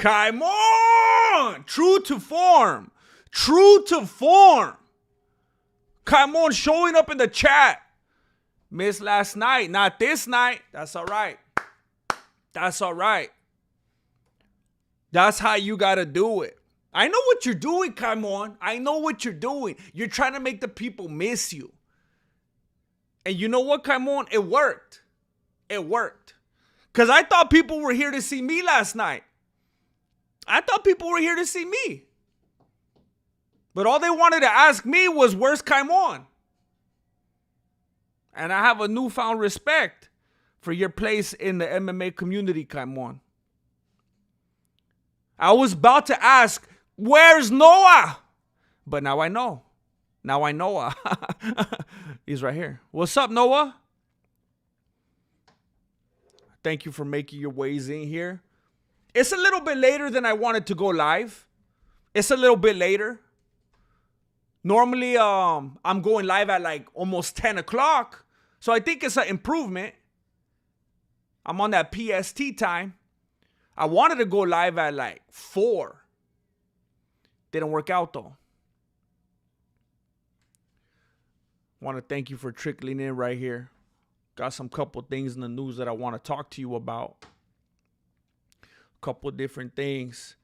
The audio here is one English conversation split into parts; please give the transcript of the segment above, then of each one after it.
Come on! True to form. True to form. Come on, showing up in the chat. Missed last night, not this night. That's all right. That's all right. That's how you got to do it. I know what you're doing, come on. I know what you're doing. You're trying to make the people miss you. And you know what, come on? It worked. It worked. Because I thought people were here to see me last night. I thought people were here to see me. But all they wanted to ask me was, where's Kaimon? And I have a newfound respect for your place in the MMA community, Kaimon. I was about to ask, where's Noah? But now I know. Now I know. He's right here. What's up, Noah? Thank you for making your ways in here. It's a little bit later than I wanted to go live. It's a little bit later. Normally, I'm going live at like almost 10 o'clock. So I think it's an improvement. I'm on that PST time. I wanted to go live at like 4. Didn't work out though. Want to thank you for trickling in right here. Got some couple things in the news that I want to talk to you about. Couple different things.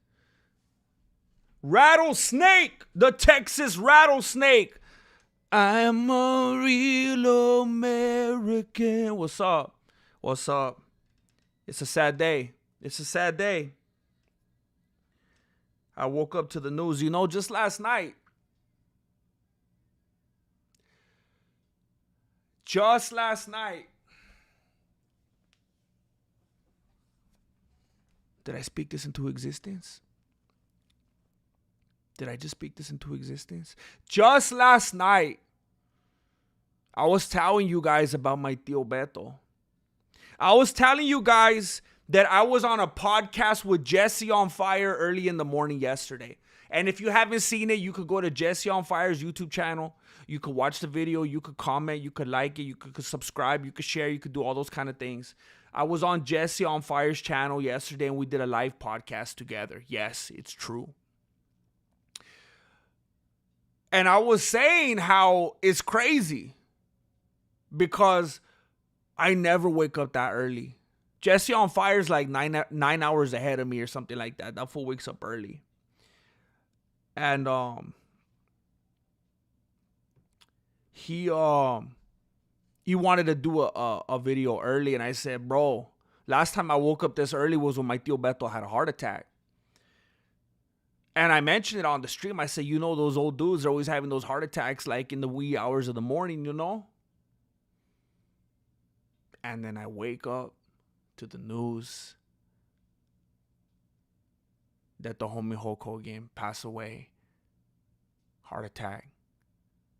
Rattlesnake, the Texas rattlesnake. I'm a real American. What's up? What's up? It's a sad day. It's a sad day. I woke up to the news, just last night. Just last night. Did I speak this into existence? Did I just speak this into existence? Just last night, I was telling you guys about my tío Beto. I was telling you guys that I was on a podcast with Jesse on Fire early in the morning yesterday. And if you haven't seen it, you could go to Jesse on Fire's YouTube channel. You could watch the video. You could comment. You could like it. You could subscribe. You could share. You could do all those kind of things. I was on Jesse on Fire's channel yesterday and we did a live podcast together. Yes, it's true. And I was saying how it's crazy because I never wake up that early. Jesse on Fire's like 9 hours ahead of me or something like that. That fool wakes up early. And he wanted to do a video early, and I said, bro, last time I woke up this early was when my tío Beto had a heart attack. And I mentioned it on the stream. I said, those old dudes are always having those heart attacks like in the wee hours of the morning, And then I wake up to the news that the homie Hulk Hogan passed away. Heart attack.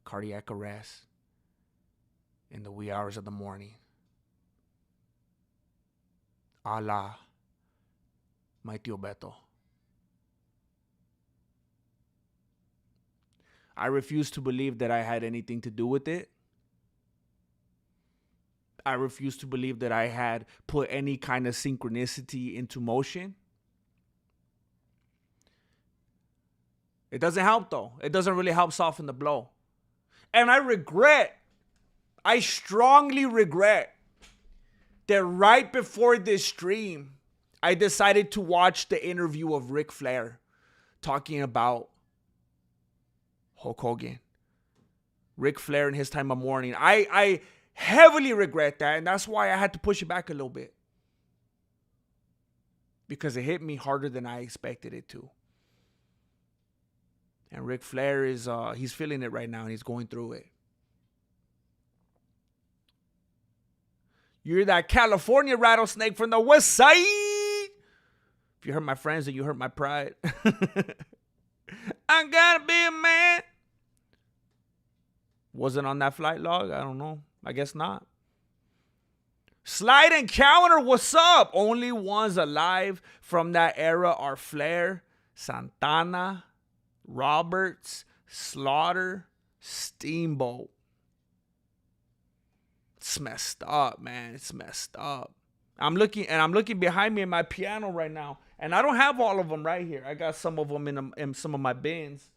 Cardiac arrest. In the wee hours of the morning. Allah. My tío Beto. I refuse to believe that I had anything to do with it. I refuse to believe that I had put any kind of synchronicity into motion. It doesn't help though. It doesn't really help soften the blow. And I strongly regret that right before this stream, I decided to watch the interview of Ric Flair talking about Hulk Hogan. Ric Flair in his time of mourning. I heavily regret that, and that's why I had to push it back a little bit. Because it hit me harder than I expected it to. And Ric Flair is, he's feeling it right now, and he's going through it. You're that California rattlesnake from the west side. If you hurt my friends, then you hurt my pride. I gotta be a man. Wasn't on that flight log? I don't know. I guess not. Slide and counter, what's up? Only ones alive from that era are Flair, Santana, Roberts, Slaughter, Steamboat. It's messed up, man. It's messed up. I'm looking behind me in my piano right now, And I don't have all of them right here. I got some of them in some of my bins.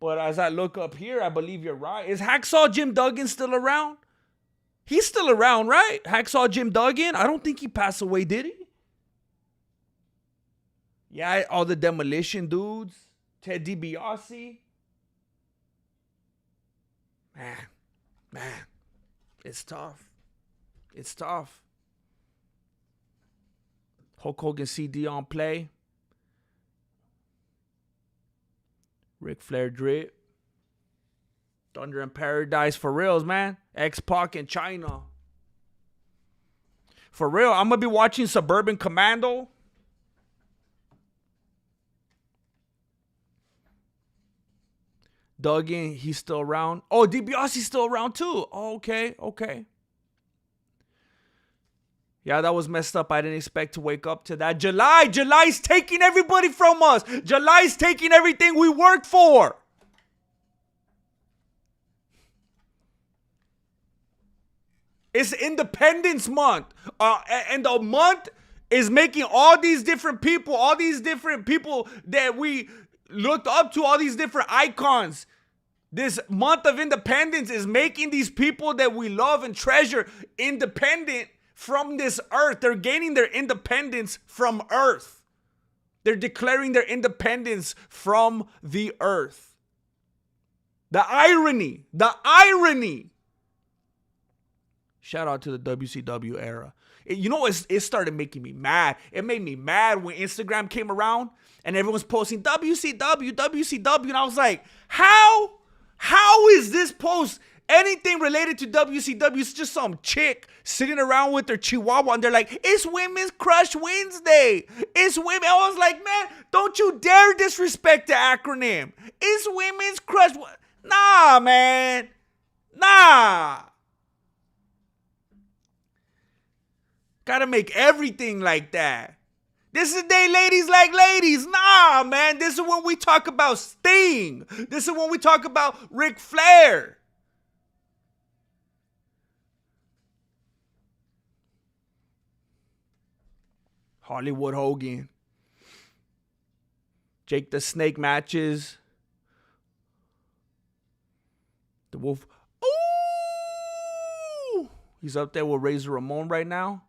But as I look up here, I believe you're right. Is Hacksaw Jim Duggan still around? He's still around, right? Hacksaw Jim Duggan? I don't think he passed away, did he? Yeah, all the Demolition dudes. Ted DiBiase. Man. It's tough. It's tough. Hulk Hogan CD on play. Ric Flair drip. Thunder in Paradise for reals, man. X-Pac in China. For real, I'm going to be watching Suburban Commando. Duggan, he's still around. Oh, DiBiase's still around too. Oh, okay. Yeah, that was messed up. I didn't expect to wake up to that. July's taking everybody from us. July's taking everything we worked for. It's Independence Month. And the month is making all these different people that we looked up to, all these different icons. This month of independence is making these people that we love and treasure independent from this earth. They're gaining their independence from earth. They're declaring their independence from the earth. The irony. Shout out to the WCW era. You know, it started making me mad. It made me mad when Instagram came around and everyone's posting WCW, and I was like, how is this post anything related to WCW? It's just some chick sitting around with their chihuahua and they're like, it's Women's Crush Wednesday. It's women. I was like, man, don't you dare disrespect the acronym. It's Women's Crush. Nah, man. Nah. Gotta make everything like that. This is the day ladies like ladies. Nah, man. This is when we talk about Sting. This is when we talk about Ric Flair. Hollywood Hogan. Jake the Snake matches. The Wolf. Ooh! He's up there with Razor Ramon right now.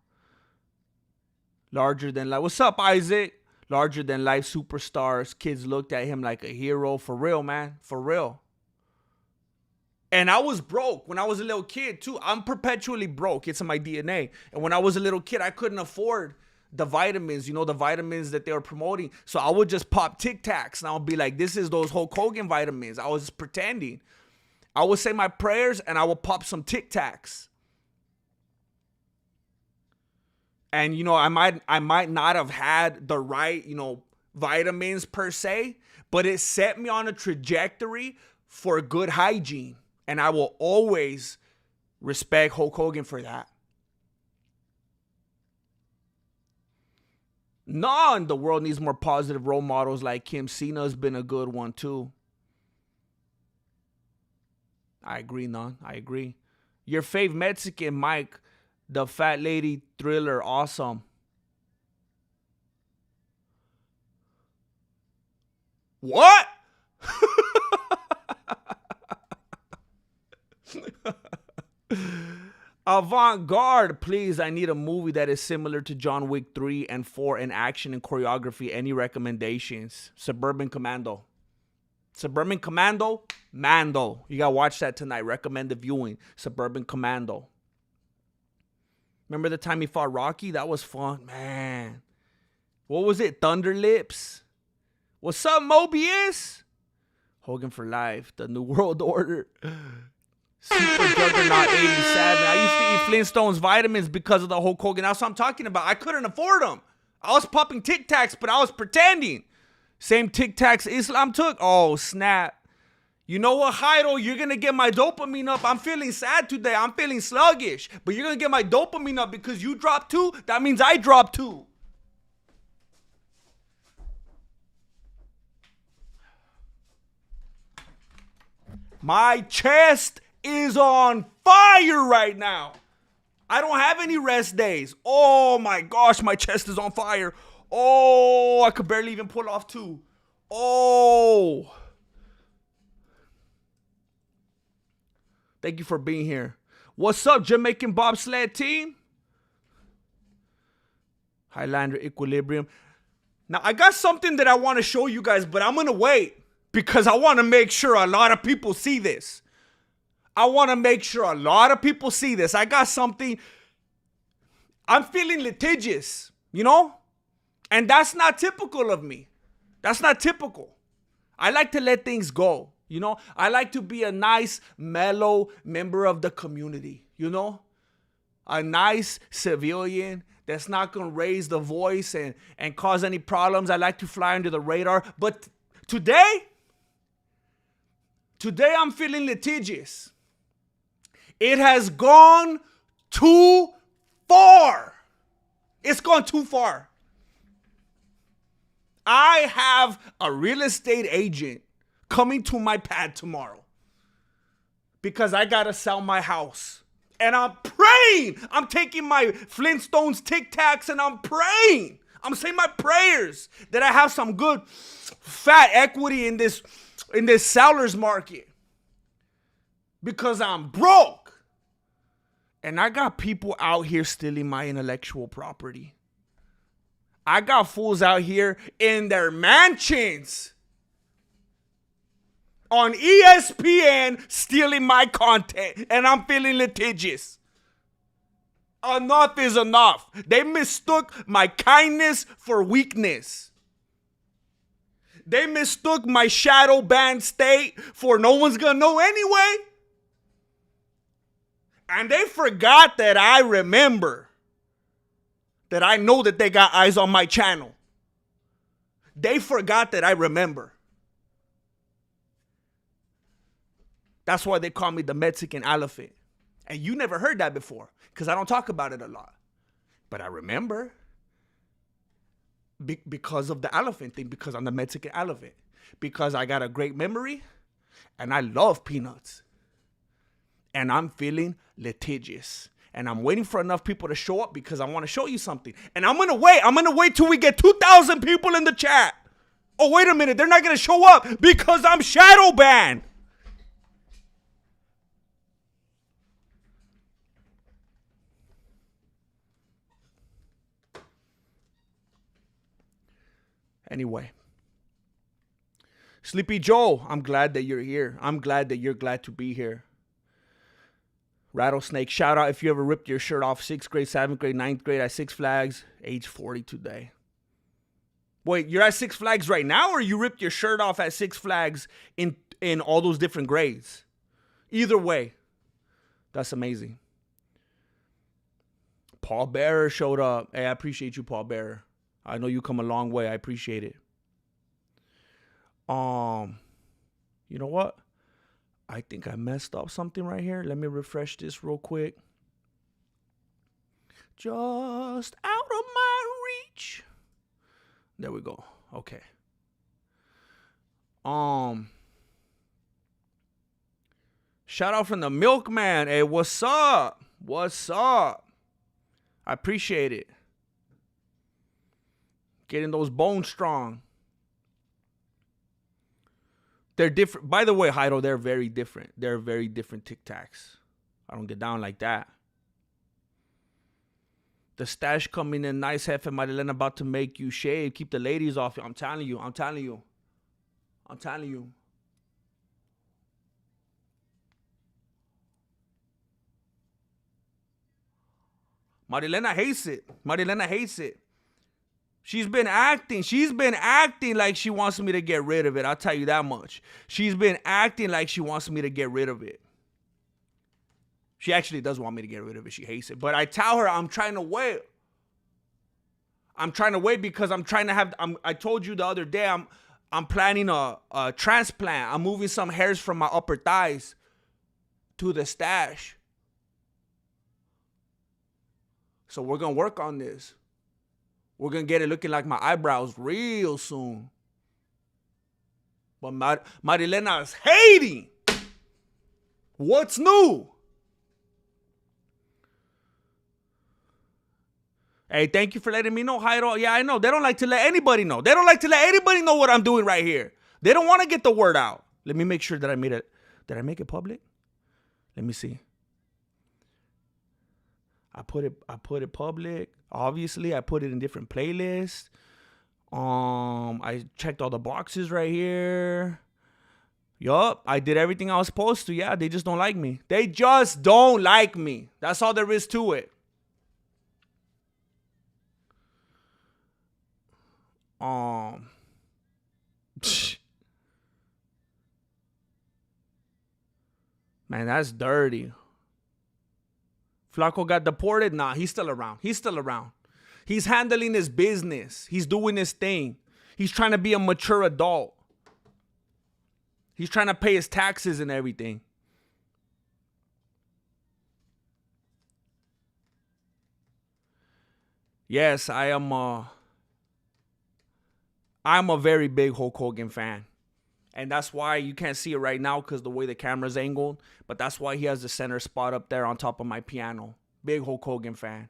Larger than life. What's up, Isaac? Larger than life superstars. Kids looked at him like a hero. For real, man. For real. And I was broke when I was a little kid, too. I'm perpetually broke. It's in my DNA. And when I was a little kid, I couldn't afford the vitamins, the vitamins that they were promoting. So I would just pop Tic Tacs. And I would be like, this is those Hulk Hogan vitamins. I was pretending. I would say my prayers and I would pop some Tic Tacs. And, I might not have had the right, vitamins per se, but it set me on a trajectory for good hygiene. And I will always respect Hulk Hogan for that. And the world needs more positive role models like Kim. Cena's been a good one too. I agree, I agree. Your fave Mexican, Mike. The Fat Lady Thriller, awesome. What? Avant-Garde, please. I need a movie that is similar to John Wick 3 and 4 in action and choreography. Any recommendations? Suburban Commando. Mando. You gotta watch that tonight. Recommended viewing. Suburban Commando. Remember the time he fought Rocky? That was fun, man. What was it? Thunder Lips. What's up, Mobius? Hogan for life. The New World Order. Super Juggernaut 87. I used to eat Flintstones vitamins because of the Hulk Hogan. That's what I'm talking about. I couldn't afford them. I was popping Tic Tacs, but I was pretending. Same Tic Tacs Islam took. Oh, snap. You know what, Jairo? You're going to get my dopamine up. I'm feeling sad today. I'm feeling sluggish. But you're going to get my dopamine up because you dropped 2. That means I dropped 2. My chest is on fire right now. I don't have any rest days. Oh my gosh, my chest is on fire. Oh, I could barely even pull off 2. Oh. Thank you for being here. What's up, Jamaican bobsled team? Highlander Equilibrium. Now, I got something that I want to show you guys, but I'm going to wait because I want to make sure a lot of people see this. I want to make sure a lot of people see this. I got something. I'm feeling litigious, you know? And that's not typical of me. That's not typical. I like to let things go, you know? I like to be a nice, mellow member of the community, you know? A nice civilian that's not going to raise the voice and cause any problems. I like to fly under the radar. But today I'm feeling litigious. It has gone too far. It's gone too far. I have a real estate agent coming to my pad tomorrow because I got to sell my house. And I'm praying. I'm taking my Flintstones Tic Tacs and I'm praying. I'm saying my prayers that I have some good fat equity in this seller's market. Because I'm broke. And I got people out here stealing my intellectual property. I got fools out here in their mansions on ESPN stealing my content, and I'm feeling litigious. Enough is enough. They mistook my kindness for weakness. They mistook my shadow banned state for no one's gonna know anyway. And they forgot that I remember. That I know that they got eyes on my channel. They forgot that I remember. That's why they call me the Mexican elephant. And you never heard that before because I don't talk about it a lot. But I remember because of the elephant thing, because I'm the Mexican elephant. Because I got a great memory and I love peanuts. And I'm feeling litigious. And I'm waiting for enough people to show up because I want to show you something. And I'm going to wait. I'm going to wait till we get 2,000 people in the chat. Oh, wait a minute. They're not going to show up because I'm shadow banned. Anyway. Sleepy Joe, I'm glad that you're here. I'm glad that you're glad to be here. Rattlesnake, shout out if you ever ripped your shirt off 6th grade, 7th grade, 9th grade at Six Flags, age 40 today. Wait, you're at Six Flags right now or you ripped your shirt off at Six Flags in all those different grades? Either way, that's amazing. Paul Bearer showed up. Hey, I appreciate you, Paul Bearer. I know you come a long way. I appreciate it. You know what? I think I messed up something right here. Let me refresh this real quick. Just out of my reach. There we go. Okay. Shout out from the milkman. Hey, what's up? What's up? I appreciate it. Getting those bones strong. They're different. By the way, Heido, they're very different. They're very different Tic Tacs. I don't get down like that. The stash coming in nice, Jefe Marilena, about to make you shave. Keep the ladies off you. I'm telling you. I'm telling you. I'm telling you. Marilena hates it. Marilena hates it. She's been acting like she wants me to get rid of it. I'll tell you that much. She's been acting like she wants me to get rid of it. She actually does want me to get rid of it. She hates it. But I tell her I'm trying to wait. I'm trying to wait because I'm trying to have... I told you the other day I'm planning a transplant. I'm moving some hairs from my upper thighs to the stash. So we're going to work on this. We're going to get it looking like my eyebrows real soon. But Marilena is hating. What's new? Hey, thank you for letting me know, Jairo. Yeah, I know. They don't like to let anybody know. They don't like to let anybody know what I'm doing right here. They don't want to get the word out. Let me make sure that I made it. Did I make it public? Let me see. I put it public. Obviously, I put it in different playlists. I checked all the boxes right here. Yup, I did everything I was supposed to. Yeah, they just don't like me. They just don't like me. That's all there is to it. Man, that's dirty. Flaco got deported? Nah, he's still around. He's still around. He's handling his business. He's doing his thing. He's trying to be a mature adult. He's trying to pay his taxes and everything. Yes, I'm a very big Hulk Hogan fan. And that's why you can't see it right now because the way the camera's angled. But that's why he has the center spot up there on top of my piano. Big Hulk Hogan fan.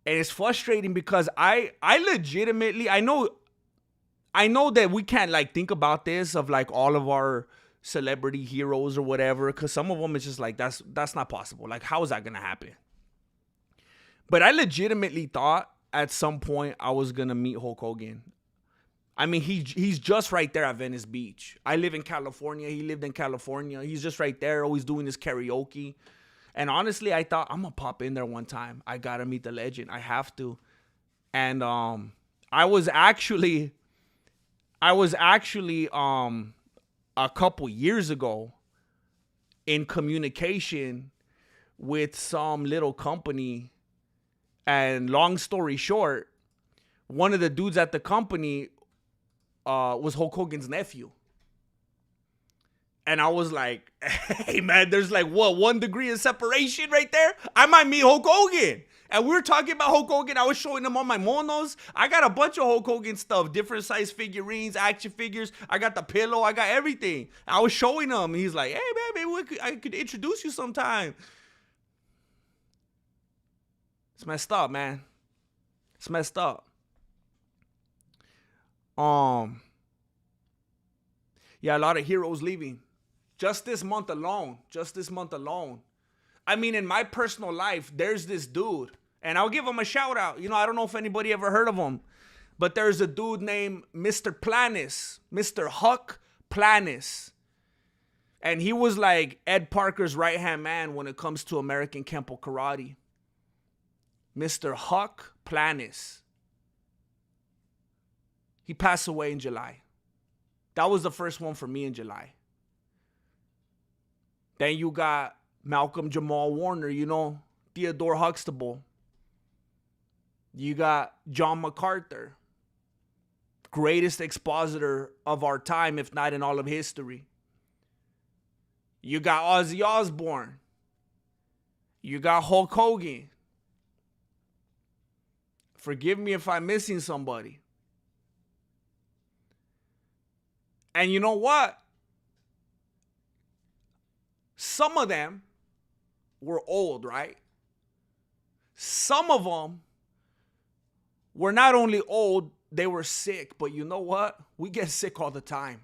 And it's frustrating because I legitimately, I know that we can't like think about this of like all of our celebrity heroes or whatever. Because some of them it's just like, that's not possible. Like, how is that going to happen? But I legitimately thought at some point I was going to meet Hulk Hogan. I mean, he's just right there at Venice Beach. I live in California. He lived in California. He's just right there, always doing his karaoke. And honestly, I thought, I'm going to pop in there one time. I got to meet the legend. I have to. And I was actually a couple years ago in communication with some little company. And long story short, one of the dudes at the company was Hulk Hogan's nephew. And I was like, hey, man, there's like, what, 1 degree of separation right there? I might meet Hulk Hogan. And we were talking about Hulk Hogan. I was showing him all my monos. I got a bunch of Hulk Hogan stuff, different size figurines, action figures. I got the pillow. I got everything. I was showing him. He's like, hey, man, maybe I could introduce you sometime. It's messed up, man. It's messed up. Yeah, a lot of heroes leaving. Just this month alone. I mean, in my personal life, there's this dude. And I'll give him a shout out. You know, I don't know if anybody ever heard of him. But there's a dude named Mr. Planis. Mr. Huck Planis. And he was like Ed Parker's right-hand man when it comes to American Kempo Karate. Mr. Huck Planis. He passed away in July. That was the first one for me in July. Then you got Malcolm Jamal Warner, you know, Theodore Huxtable. You got John MacArthur. Greatest expositor of our time, if not in all of history. You got Ozzy Osbourne. You got Hulk Hogan. Forgive me if I'm missing somebody. And you know what? Some of them were old, right? Some of them were not only old, they were sick. But you know what? We get sick all the time.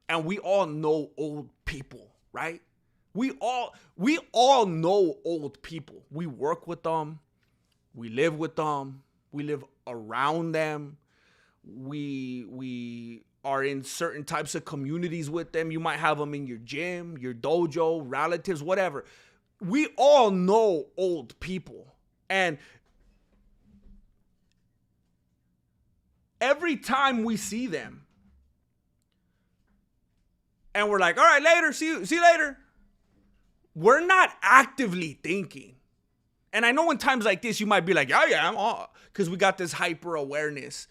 And we all know old people, right? We all know old people. We work with them. We live with them. We live around them. We are in certain types of communities with them. You might have them in your gym, your dojo, relatives, whatever. We all know old people. And every time we see them, and we're like, all right, later, see you later. We're not actively thinking. And I know in times like this, you might be like, yeah, because we got this hyper awareness.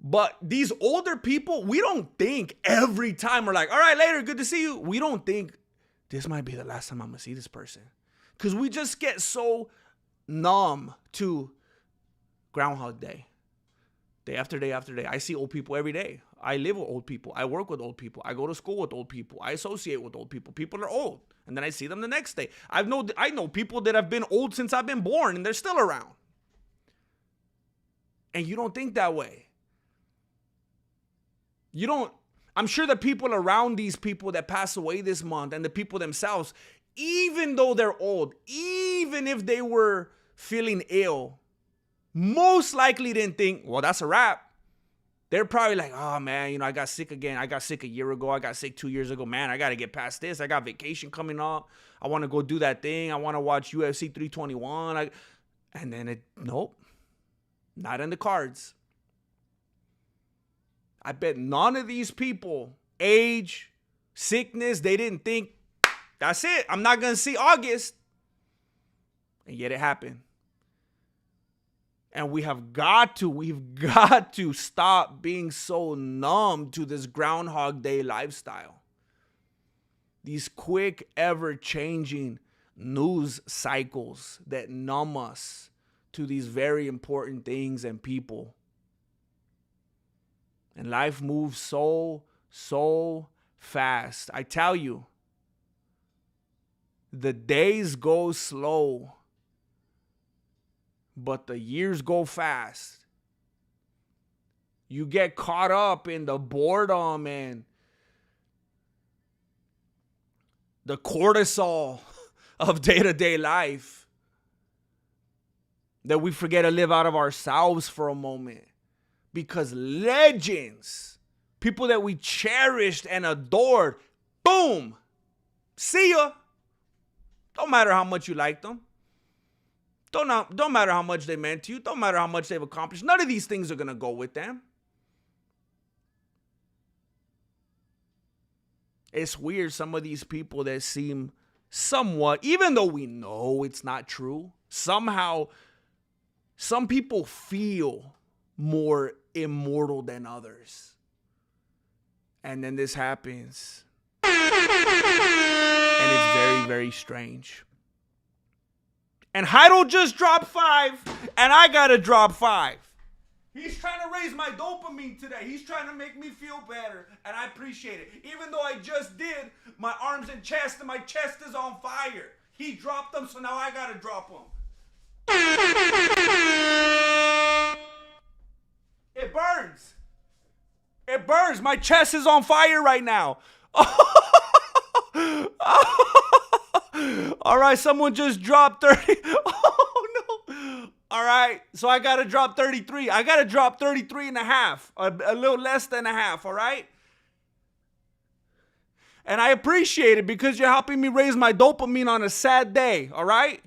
But these older people, we don't think every time we're like, all right, later, good to see you. We don't think this might be the last time I'm going to see this person. Because we just get so numb to Groundhog Day. Day after day after day. I see old people every day. I live with old people. I work with old people. I go to school with old people. I associate with old people. People are old. And then I see them the next day. I know people that have been old since I've been born and they're still around. And you don't think that way. You don't. I'm sure the people around these people that pass away this month and the people themselves, even though they're old, even if they were feeling ill, most likely didn't think, well, that's a wrap. They're probably like, oh, man, I got sick again. I got sick a year ago. I got sick 2 years ago. Man, I got to get past this. I got vacation coming up. I want to go do that thing. I want to watch UFC 321. And then nope, not in the cards. I bet none of these people, age, sickness, they didn't think, that's it. I'm not going to see August. And yet it happened. And we've got to stop being so numb to this Groundhog Day lifestyle. These quick, ever-changing news cycles that numb us to these very important things and people. And life moves so fast. I tell you, the days go slow, but the years go fast. You get caught up in the boredom and the cortisol of day-to-day life that we forget to live out of ourselves for a moment. Because legends, people that we cherished and adored, boom, see ya. Don't matter how much you like them. Don't matter how much they meant to you. Don't matter how much they've accomplished. None of these things are going to go with them. It's weird, some of these people that seem somewhat, even though we know it's not true, somehow some people feel more immortal than others. And then this happens. And it's very, very strange. And Heidel just dropped 5, and I gotta drop 5. He's trying to raise my dopamine today. He's trying to make me feel better, and I appreciate it. Even though I just did my arms and chest, and my chest is on fire. He dropped them, so now I gotta drop them. It burns. It burns. My chest is on fire right now. All right, someone just dropped 30. Oh, no. All right, so I got to drop 33. I got to drop 33 and a half, a little less than a half, all right? And I appreciate it because you're helping me raise my dopamine on a sad day, all right?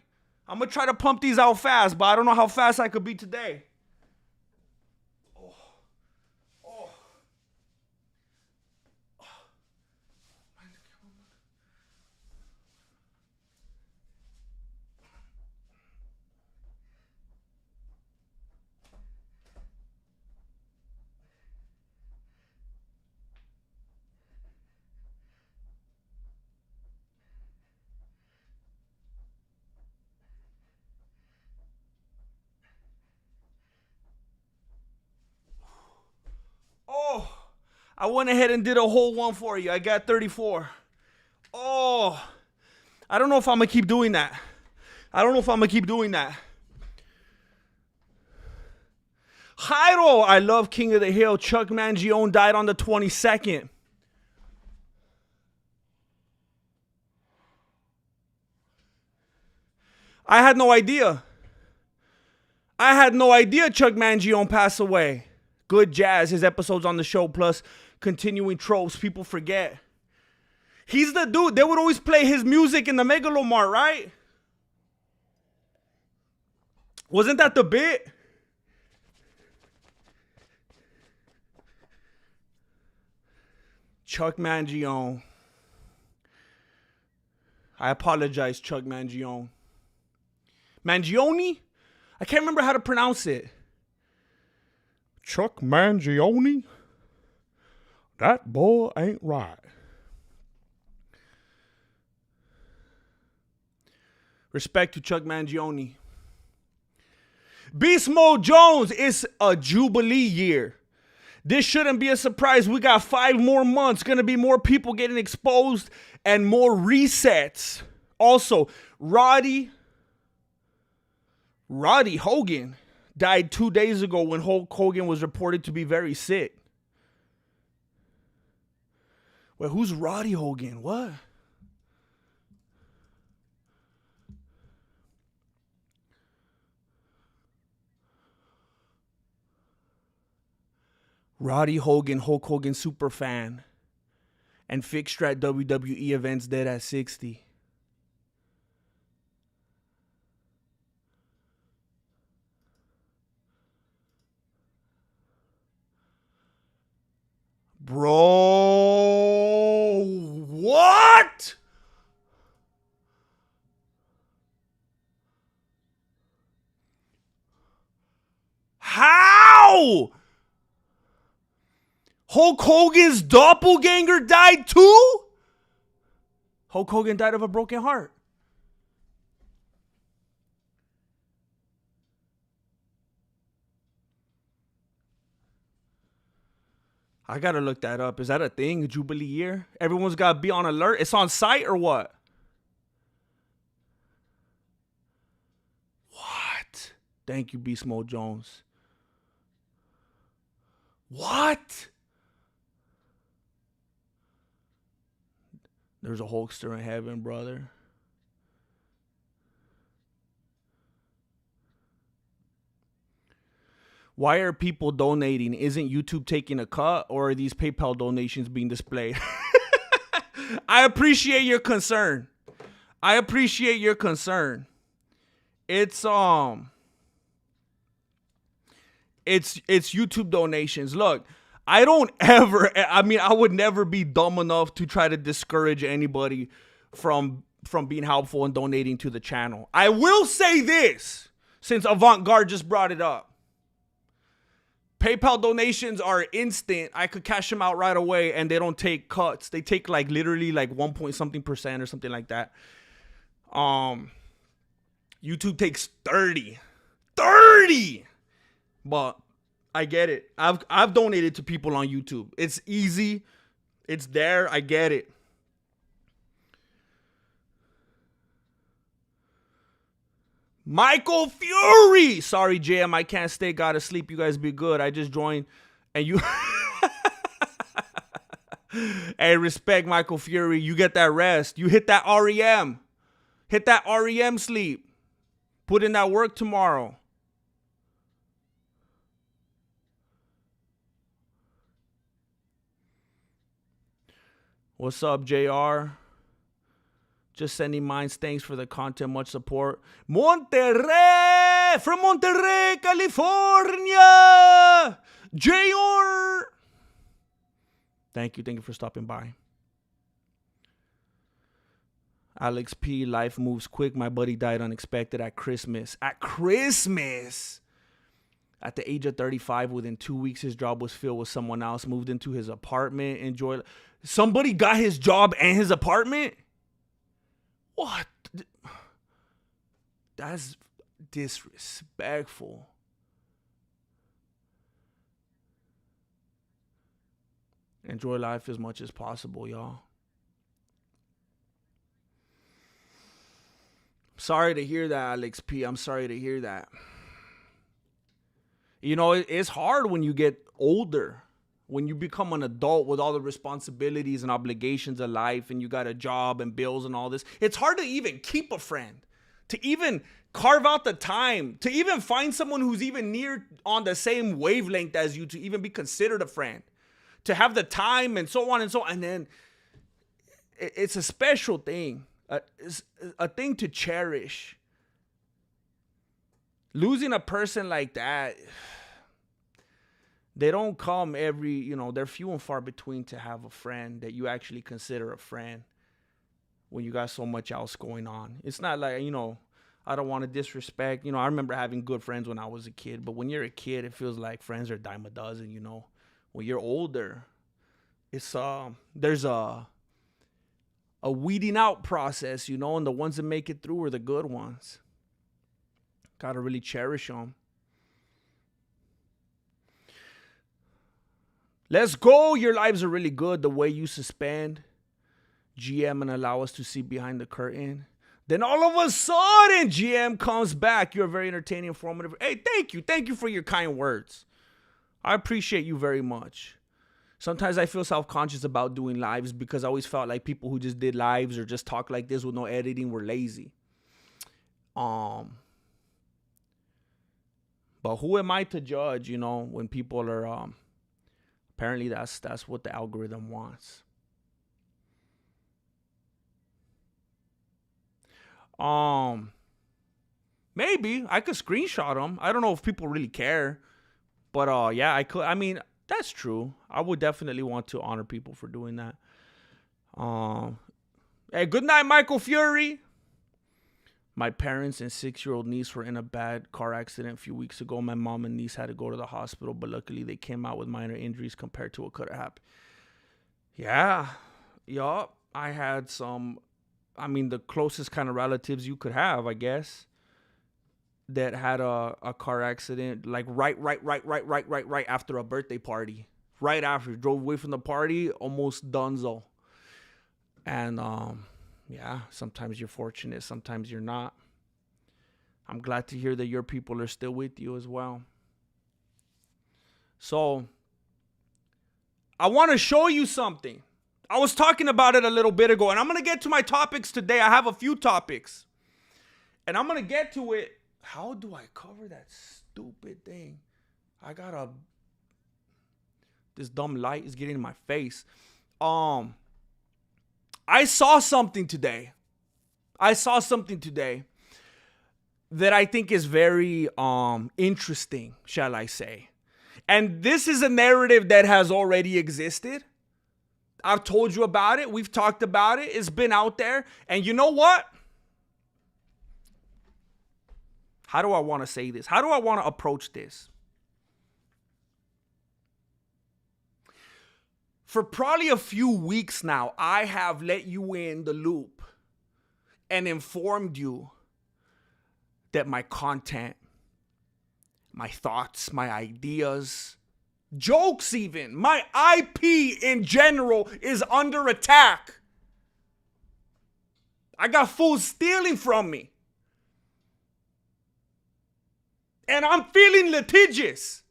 I'm going to try to pump these out fast, but I don't know how fast I could be today. Oh, I went ahead and did a whole one for you. I got 34. Oh, I don't know if I'm going to keep doing that. Jairo, I love King of the Hill. Chuck Mangione died on the 22nd. I had no idea Chuck Mangione passed away. Good jazz, his episodes on the show, plus continuing tropes people forget. He's the dude, they would always play his music in the Megalomart, right? Wasn't that the bit? Chuck Mangione. I apologize, Chuck Mangione. Mangione? I can't remember how to pronounce it. Chuck Mangione? That boy ain't right. Respect to Chuck Mangione. Beast Mode Jones, it's a Jubilee year. This shouldn't be a surprise. We got 5 more months. Going to be more people getting exposed and more resets. Also, Roddy Hogan died 2 days ago when Hulk Hogan was reported to be very sick. Wait, who's Roddy Hogan? What? Roddy Hogan, Hulk Hogan super fan, and fixture at WWE events, dead at 60. Bro, what? How? Hulk Hogan's doppelganger died too? Hulk Hogan died of a broken heart. I gotta look that up. Is that a thing? Jubilee year? Everyone's gotta be on alert. It's on site or what? What? Thank you, Beast Mode Jones. What? There's a Hulkster in heaven, brother. Why are people donating? Isn't YouTube taking a cut, or are these PayPal donations being displayed? I appreciate your concern. It's YouTube donations. Look, I would never be dumb enough to try to discourage anybody from being helpful and donating to the channel. I will say this, since Avant-Garde just brought it up. PayPal donations are instant. I could cash them out right away, and they don't take cuts. They take like literally like 1 point something percent or something like that. YouTube takes 30. But I get it. I've donated to people on YouTube. It's easy. It's there. I get it. Michael Fury. Sorry, JM. I can't stay. Gotta sleep. You guys be good. I just joined. And you... Hey, respect Michael Fury. You get that rest. You hit that REM. Hit that REM sleep. Put in that work tomorrow. What's up, JR? Just sending mines. Thanks for the content. Much support. Monterrey! From Monterrey, California! JR! Thank you. Thank you for stopping by. Alex P. Life moves quick. My buddy died unexpected at Christmas. At Christmas! At the age of 35, within 2 weeks, his job was filled with someone else. Moved into his apartment. Enjoyed. Somebody got his job and his apartment? What? That's disrespectful. Enjoy life as much as possible, y'all. Sorry to hear that, Alex P. I'm sorry to hear that. You know, it's hard when you get older. When you become an adult with all the responsibilities and obligations of life, and you got a job and bills and all this, it's hard to even keep a friend, to even carve out the time, to even find someone who's even near on the same wavelength as you, to even be considered a friend, to have the time and so on and so on. And then it's a special thing, a thing to cherish. Losing a person like that, they don't come every, they're few and far between to have a friend that you actually consider a friend when you got so much else going on. It's not like, I don't want to disrespect. I remember having good friends when I was a kid, but when you're a kid, it feels like friends are a dime a dozen, When you're older, it's there's a weeding out process, and the ones that make it through are the good ones. Gotta really cherish them. Let's go. Your lives are really good. The way you suspend GM and allow us to see behind the curtain. Then all of a sudden, GM comes back. You're very entertaining, informative. Hey, thank you. Thank you for your kind words. I appreciate you very much. Sometimes I feel self-conscious about doing lives because I always felt like people who just did lives or just talk like this with no editing were lazy. But who am I to judge, when people are apparently that's what the algorithm wants. Maybe I could screenshot them. I don't know if people really care. But yeah, I could. I mean, that's true. I would definitely want to honor people for doing that. Hey, good night, Michael Fury. My parents and 6-year-old niece were in a bad car accident a few weeks ago. My mom and niece had to go to the hospital, but luckily they came out with minor injuries compared to what could have happened. Yeah. Yup. I had some, the closest kind of relatives you could have, I guess, that had a car accident, like right after a birthday party. Right after. Drove away from the party, almost donezo. And, yeah, sometimes you're fortunate, sometimes you're not. I'm glad to hear that your people are still with you as well. So, I want to show you something. I was talking about it a little bit ago, and I'm going to get to my topics today. I have a few topics. And I'm going to get to it. How do I cover that stupid thing? This dumb light is getting in my face. I saw something today that I think is very interesting, shall I say. And this is a narrative that has already existed. I've told you about it. We've talked about it. It's been out there. And you know what? How do I want to say this? How do I want to approach this? For probably a few weeks now, I have let you in the loop and informed you that my content, my thoughts, my ideas, jokes even, my IP in general is under attack. I got fools stealing from me. And I'm feeling litigious.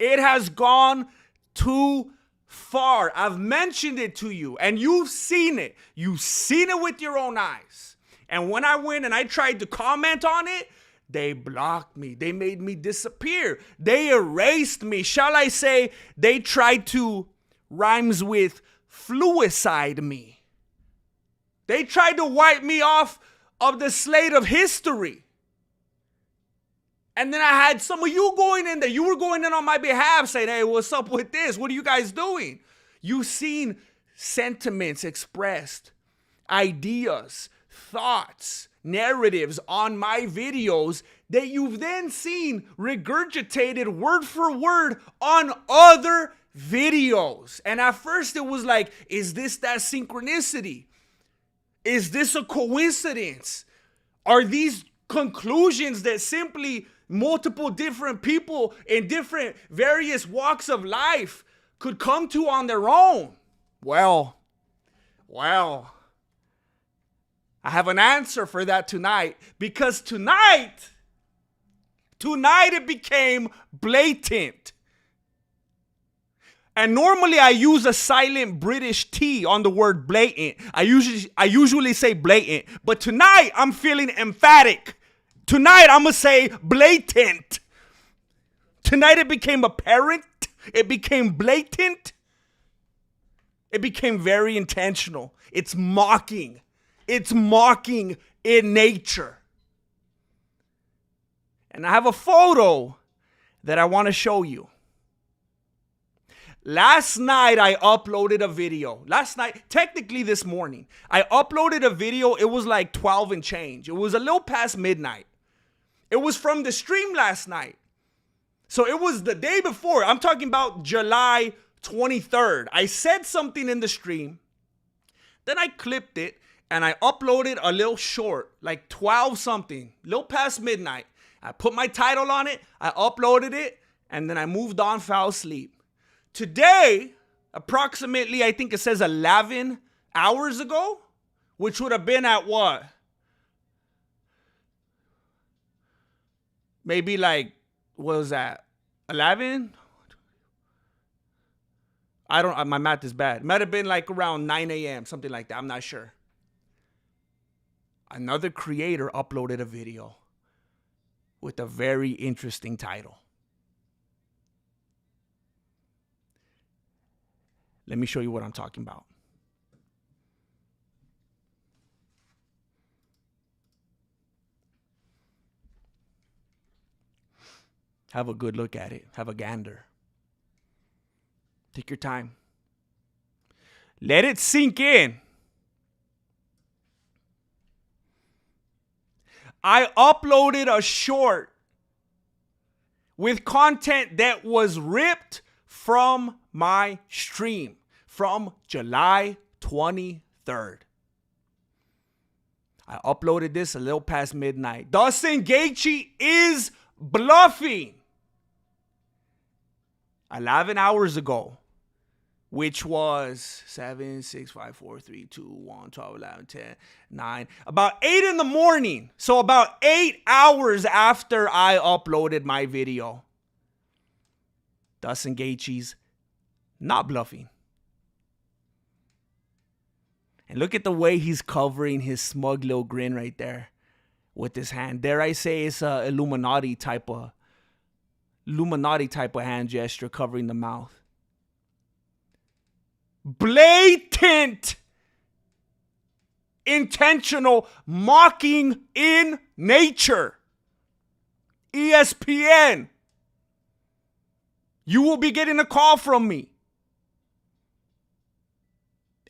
It has gone too far. I've mentioned it to you and you've seen it. You've seen it with your own eyes. And when I went and I tried to comment on it, they blocked me. They made me disappear. They erased me. Shall I say, they tried to rhymes with fluicide me. They tried to wipe me off of the slate of history. And then I had some of you going in there. You were going in on my behalf saying, hey, what's up with this? What are you guys doing? You've seen sentiments expressed, ideas, thoughts, narratives on my videos that you've then seen regurgitated word for word on other videos. And at first it was like, is this that synchronicity? Is this a coincidence? Are these conclusions that simply multiple different people in different various walks of life could come to on their own? Well, I have an answer for that tonight, because tonight it became blatant. And normally I use a silent British T on the word blatant. I usually say blatant, but tonight I'm feeling emphatic. Tonight, I'm going to say blatant. Tonight, it became apparent. It became blatant. It became very intentional. It's mocking. It's mocking in nature. And I have a photo that I want to show you. Last night, I uploaded a video. Technically this morning, I uploaded a video. It was like 12 and change. It was a little past midnight. It was from the stream last night. So it was the day before. I'm talking about July 23rd. I said something in the stream. Then I clipped it and I uploaded a little short, like 12 something, a little past midnight. I put my title on it. I uploaded it. And then I moved on, fell asleep. Today, approximately, I think it says 11 hours ago, which would have been at what? Maybe like, what was that? 11? My math is bad. It might have been like around 9 a.m., something like that. I'm not sure. Another creator uploaded a video with a very interesting title. Let me show you what I'm talking about. Have a good look at it. Have a gander. Take your time. Let it sink in. I uploaded a short with content that was ripped from my stream from July 23rd. I uploaded this a little past midnight. Dustin Gaethje is bluffing. 11 hours ago, which was 7, 6, 5, 4, 3, 2, 1, 12, 11, 10, 9, about 8 in the morning. So about 8 hours after I uploaded my video. Dustin Gaethje's not bluffing. And look at the way he's covering his smug little grin right there with his hand. Dare I say it's a Illuminati type of hand gesture covering the mouth. Blatant, intentional mocking in nature. ESPN, you will be getting a call from me.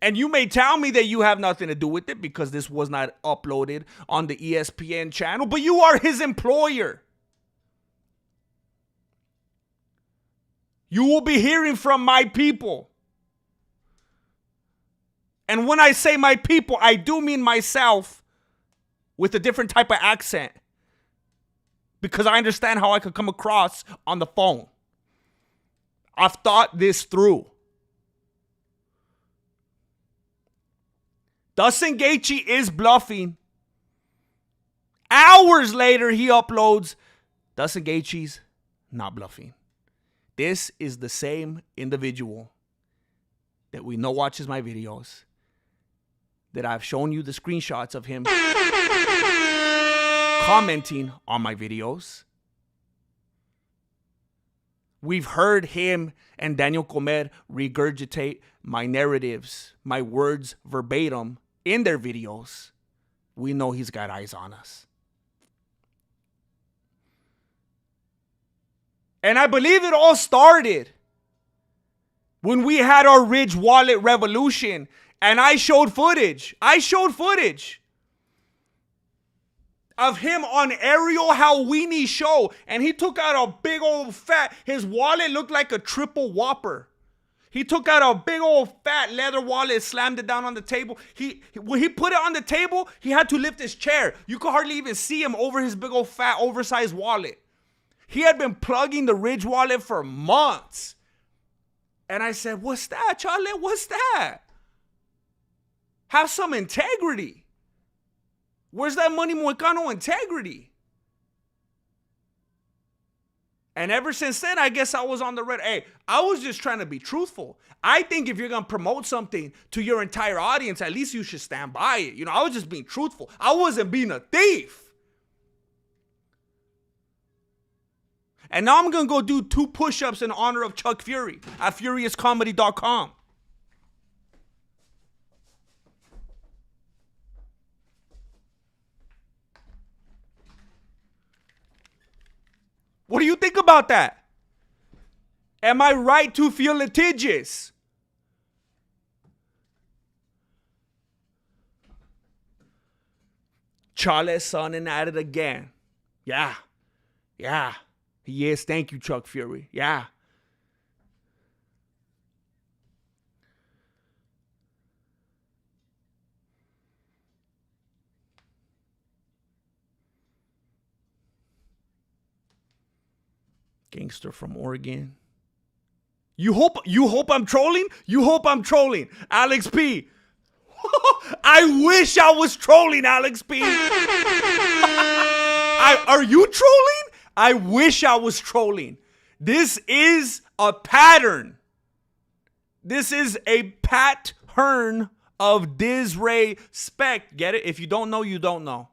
And you may tell me that you have nothing to do with it because this was not uploaded on the ESPN channel, but you are his employer. You will be hearing from my people. And when I say my people, I do mean myself with a different type of accent. Because I understand how I could come across on the phone. I've thought this through. Dustin Gaethje is bluffing. Hours later, he uploads Dustin Gaethje's not bluffing. This is the same individual that we know watches my videos, that I've shown you the screenshots of him commenting on my videos. We've heard him and Daniel Comer regurgitate my narratives, my words verbatim in their videos. We know he's got eyes on us. And I believe it all started when we had our Ridge Wallet revolution and I showed footage. Of him on Ariel Halwini's show, and he took out a big old fat, his wallet looked like a triple whopper. He took out a big old fat leather wallet, slammed it down on the table. When he put it on the table, he had to lift his chair. You could hardly even see him over his big old fat oversized wallet. He had been plugging the Ridge Wallet for months. And I said, what's that, Charlie? What's that? Have some integrity. Where's that Money Moicano integrity? And ever since then, I guess I was on the red. Hey, I was just trying to be truthful. I think if you're going to promote something to your entire audience, at least you should stand by it. You know, I was just being truthful. I wasn't being a thief. And now I'm going to go do 2 push-ups in honor of Chuck Fury at FuriousComedy.com. What do you think about that? Am I right to feel litigious? Chael Sonnen at it again. Yeah. He is. Thank you, Chuck Fury. Yeah. Gangster from Oregon. You hope I'm trolling? You hope I'm trolling. Alex P. I wish I was trolling, Alex P. Are you trolling? I wish I was trolling. This is a pattern. This is a pattern of disrespect. Get it? If you don't know, you don't know.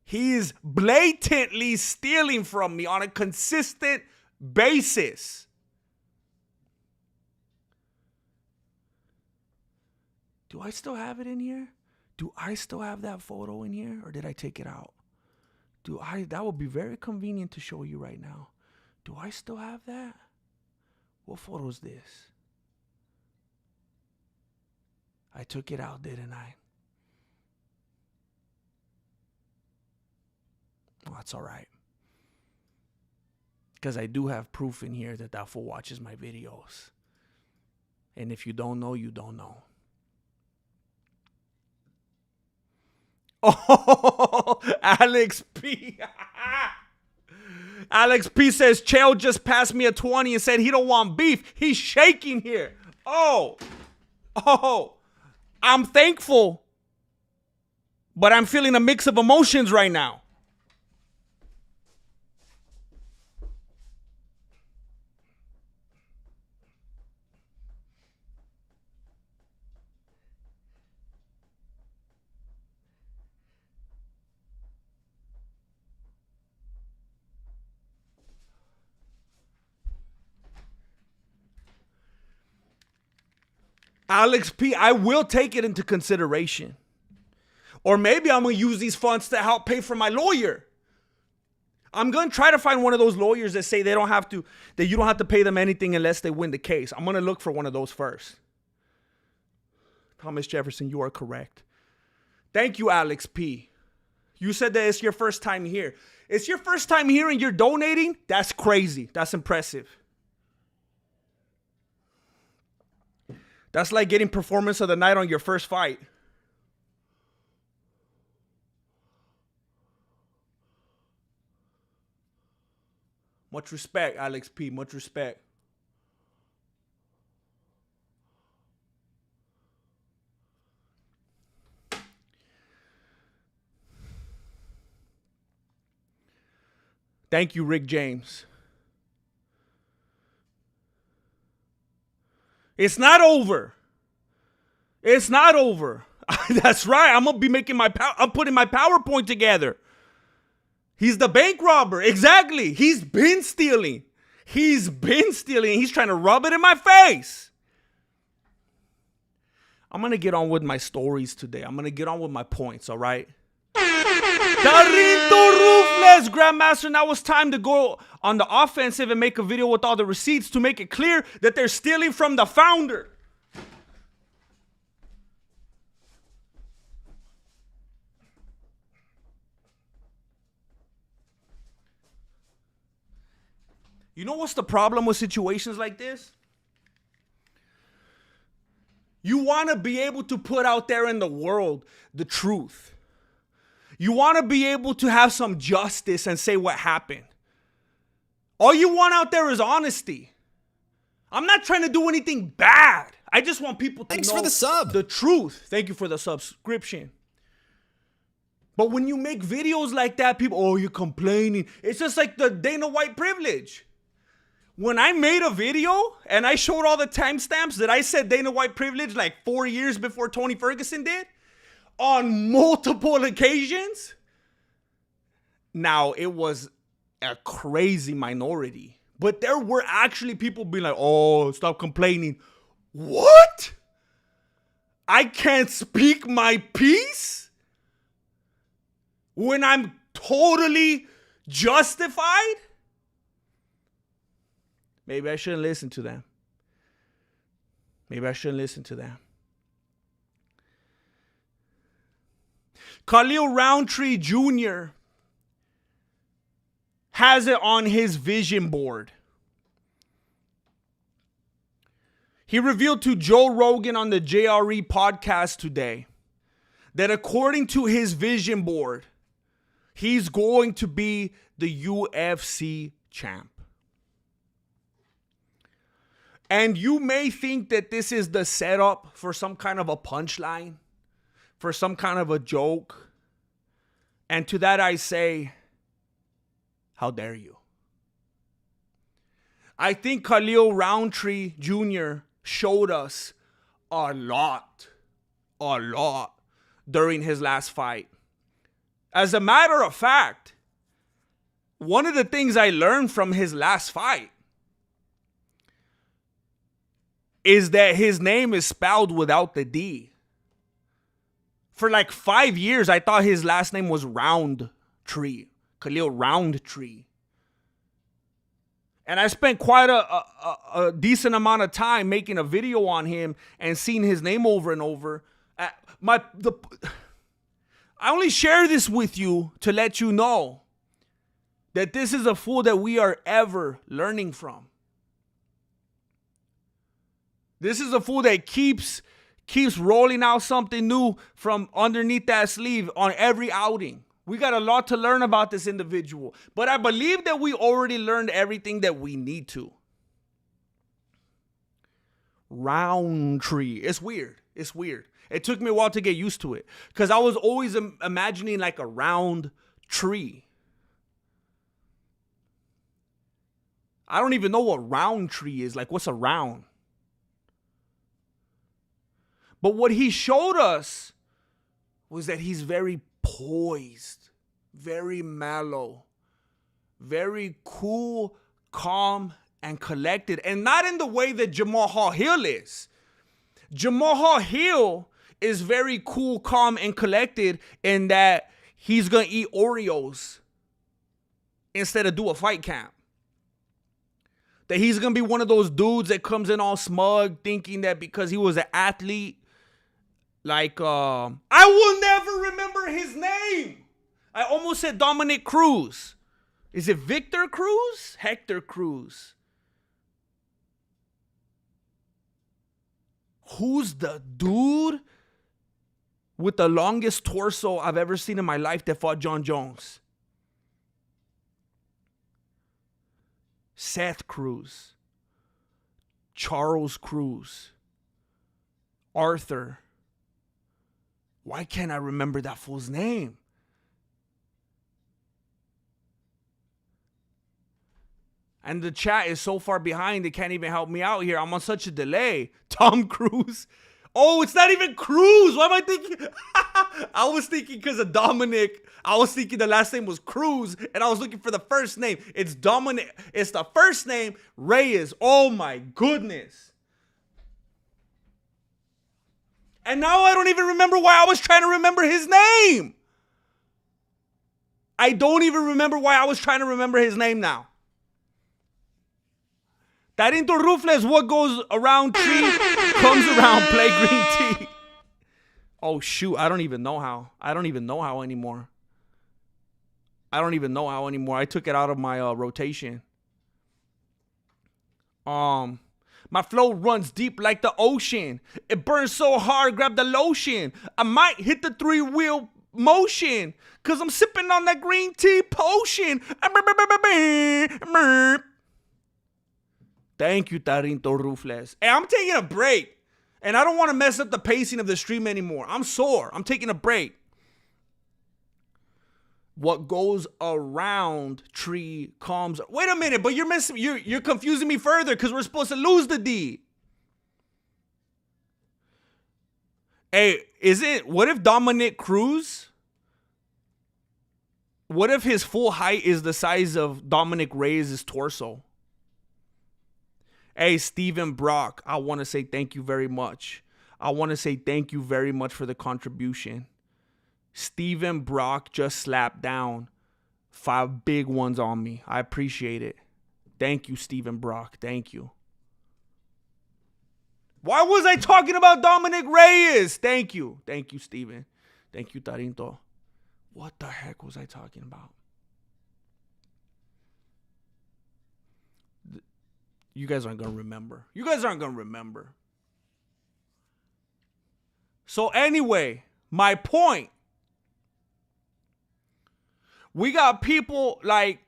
He is blatantly stealing from me on a consistent basis. Do I still have it in here? Do I still have that photo in here, or did I take it out? That would be very convenient to show you right now. Do I still have that? What photo is this? I took it out, didn't I? Well, that's all right. Because I do have proof in here that fool watches my videos. And if you don't know, you don't know. Oh, Alex P. Alex P says, Chael just passed me a 20 and said he don't want beef. He's shaking here. Oh, I'm thankful. But I'm feeling a mix of emotions right now. Alex P, I will take it into consideration. Or maybe I'm going to use these funds to help pay for my lawyer. I'm going to try to find one of those lawyers that say that you don't have to pay them anything unless they win the case. I'm going to look for one of those first. Thomas Jefferson, you are correct. Thank you, Alex P. You said that it's your first time here. It's your first time here and you're donating? That's crazy. That's impressive. That's like getting performance of the night on your first fight. Much respect, Alex P. Much respect. Thank you, Rick James. It's not over. It's not over. That's right. I'm going to be making I'm putting my PowerPoint together. He's the bank robber. Exactly. He's been stealing. He's trying to rub it in my face. I'm going to get on with my stories today. I'm going to get on with my points, all right? Tarito Ruthless Grandmaster, now it's time to go on the offensive and make a video with all the receipts to make it clear that they're stealing from the founder. You know what's the problem with situations like this? You want to be able to put out there in the world the truth. You want to be able to have some justice and say what happened. All you want out there is honesty. I'm not trying to do anything bad. I just want people to know for the sub. The truth. Thank you for the subscription. But when you make videos like that, people, oh, you're complaining. It's just like the Dana White privilege. When I made a video and I showed all the timestamps that I said Dana White privilege like 4 years before Tony Ferguson did, on multiple occasions. Now, it was a crazy minority. But there were actually people being like, oh, stop complaining. What? I can't speak my piece? When I'm totally justified? Maybe I shouldn't listen to them. Khalil Rountree Jr. has it on his vision board. He revealed to Joe Rogan on the JRE podcast today that according to his vision board, he's going to be the UFC champ. And you may think that this is the setup for some kind of a punchline, for some kind of a joke. And to that I say, how dare you? I think Khalil Rountree Jr. showed us a lot during his last fight. As a matter of fact, one of the things I learned from his last fight is that his name is spelled without the D. For like 5 years, I thought his last name was Rountree. Khalil Rountree. And I spent quite a decent amount of time making a video on him and seeing his name over and over. I only share this with you to let you know that this is a fool that we are ever learning from. This is a fool that keeps rolling out something new from underneath that sleeve on every outing. We got a lot to learn about this individual. But I believe that we already learned everything that we need to. Rountree. It's weird. It's weird. It took me a while to get used to it. Because I was always imagining like a round tree. I don't even know what Rountree is. Like, what's a round? But what he showed us was that he's very poised, very mellow, very cool, calm, and collected. And not in the way that Jamal Hill is. Jamal Hill is very cool, calm, and collected in that he's going to eat Oreos instead of do a fight camp. That he's going to be one of those dudes that comes in all smug thinking that because he was an athlete, like, I will never remember his name. I almost said Dominic Cruz. Is it Victor Cruz? Hector Cruz. Who's the dude with the longest torso I've ever seen in my life that fought Jon Jones? Seth Cruz. Charles Cruz. Arthur. Why can't I remember that fool's name? And the chat is so far behind, they can't even help me out here. I'm on such a delay. Tom Cruise. Oh, it's not even Cruz. Why am I thinking? I was thinking because of Dominic. I was thinking the last name was Cruz, and I was looking for the first name. It's Dominic. It's the first name, Reyes. Oh, my goodness. And now I don't even remember why I was trying to remember his name. I don't even remember why I was trying to remember his name now. Tarinto Rufles, what goes around tree comes around, play green tea. Oh, shoot. I don't even know how anymore. I took it out of my rotation. My flow runs deep like the ocean. It burns so hard, grab the lotion. I might hit the 3-wheel motion, cause I'm sipping on that green tea potion. Thank you, Tarinto Rufles. Hey, I'm taking a break. And I don't want to mess up the pacing of the stream anymore. I'm sore. I'm taking a break. What goes around tree comes. Wait a minute, but you're confusing me further because we're supposed to lose the D. Hey, what if Dominic Cruz? What if his full height is the size of Dominic Reyes' torso? Hey, Stephen Brock, I want to say thank you very much. I want to say thank you very much for the contribution. Stephen Brock just slapped down 5 big ones on me. I appreciate it. Thank you, Stephen Brock. Thank you. Why was I talking about Dominic Reyes? Thank you. Thank you, Stephen. Thank you, Tarinto. What the heck was I talking about? You guys aren't going to remember. So anyway, my point. We got people like,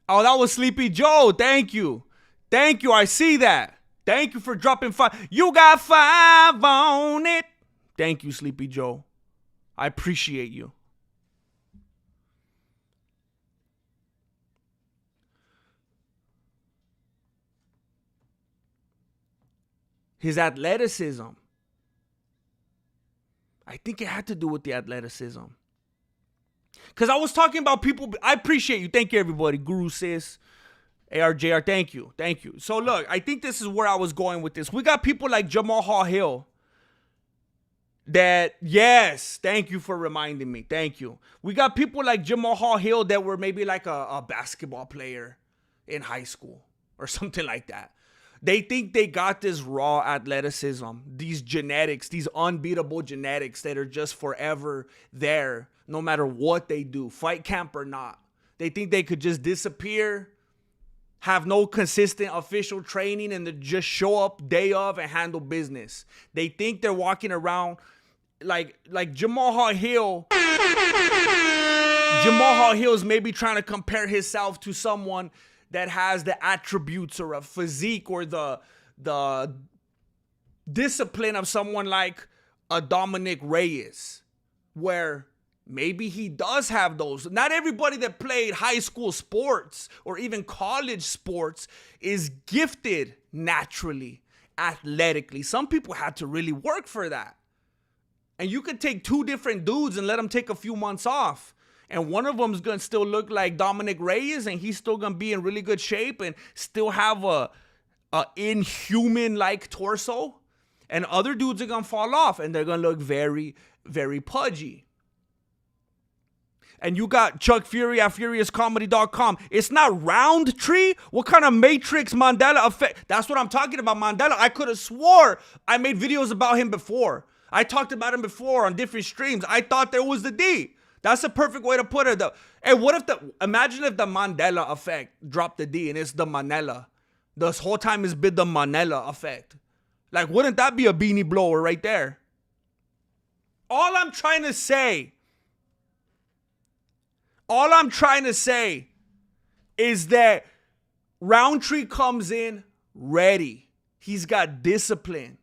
oh, that was Sleepy Joe. Thank you. Thank you. I see that. Thank you for dropping 5. You got 5 on it. Thank you, Sleepy Joe. I appreciate you. His athleticism. I think it had to do with the athleticism. Because I was talking about people. I appreciate you. Thank you, everybody. Guru Sis. ARJR, thank you. Thank you. So, look, I think this is where I was going with this. We got people like Jamal Hill that, yes, thank you for reminding me. Thank you. We got people like Jamal Hill that were maybe like a basketball player in high school or something like that. They think they got this raw athleticism, these genetics, these unbeatable genetics that are just forever there, no matter what they do, fight camp or not. They think they could just disappear, have no consistent official training, and just show up day of and handle business. They think they're walking around like Jamal Hill. Jamal Hill is maybe trying to compare himself to someone that has the attributes or a physique or the discipline of someone like a Dominic Reyes, where maybe he does have those. Not everybody that played high school sports or even college sports is gifted naturally, athletically. Some people had to really work for that. And you could take 2 different dudes and let them take a few months off. And one of them is going to still look like Dominic Reyes, and he's still going to be in really good shape and still have a inhuman-like torso. And other dudes are going to fall off, and they're going to look very, very pudgy. And you got Chuck Fury at FuriousComedy.com. It's not Rountree? What kind of Matrix Mandela effect? That's what I'm talking about, Mandela. I could have swore I made videos about him before. I talked about him before on different streams. I thought there was the D. That's a perfect way to put it, though. Hey, what if imagine if the Mandela effect dropped the D and it's the Manela. This whole time it's been the Manela effect. Like, wouldn't that be a beanie blower right there? All I'm trying to say is that Rountree comes in ready. He's got discipline.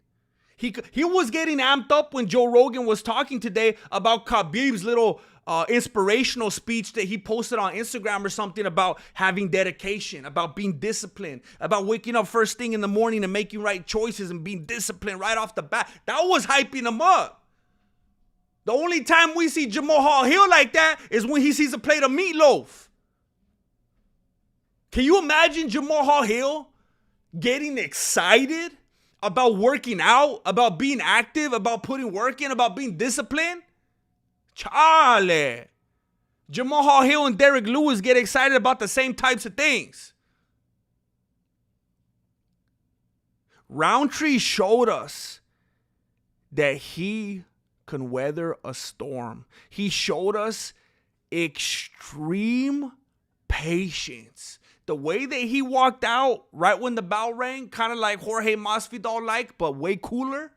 He was getting amped up when Joe Rogan was talking today about Khabib's little inspirational speech that he posted on Instagram or something about having dedication, about being disciplined, about waking up first thing in the morning and making right choices and being disciplined right off the bat. That was hyping him up. The only time we see Jamal Hill like that is when he sees a plate of meatloaf. Can you imagine Jamal Hill getting excited about working out, about being active, about putting work in, about being disciplined? Charlie. Jamal Hill and Derek Lewis get excited about the same types of things. Rountree showed us that he can weather a storm. He showed us extreme patience. The way that he walked out right when the bell rang, kind of like Jorge Masvidal-like, but way cooler.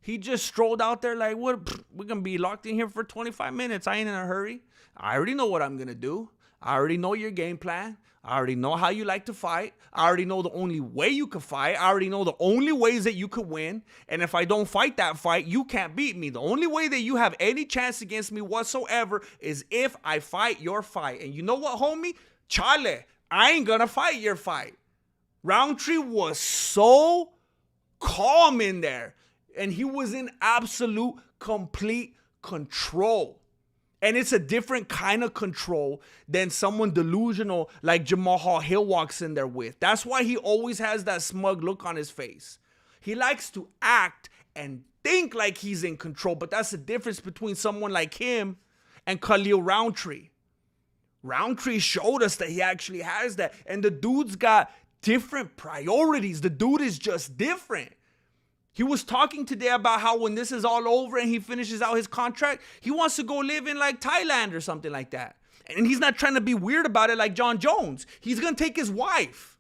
He just strolled out there like, what? We're going to be locked in here for 25 minutes. I ain't in a hurry. I already know what I'm going to do. I already know your game plan. I already know how you like to fight. I already know the only way you can fight. I already know the only ways that you could win. And if I don't fight that fight, you can't beat me. The only way that you have any chance against me whatsoever is if I fight your fight. And you know what, homie? Charlie, I ain't going to fight your fight. Rountree was so calm in there. And he was in absolute, complete control. And it's a different kind of control than someone delusional like Jamal Hill walks in there with. That's why he always has that smug look on his face. He likes to act and think like he's in control, but that's the difference between someone like him and Khalil Rountree. Rountree showed us that he actually has that. And the dude's got different priorities. The dude is just different. He was talking today about how when this is all over and he finishes out his contract, he wants to go live in like Thailand or something like that. And he's not trying to be weird about it like Jon Jones. He's going to take his wife.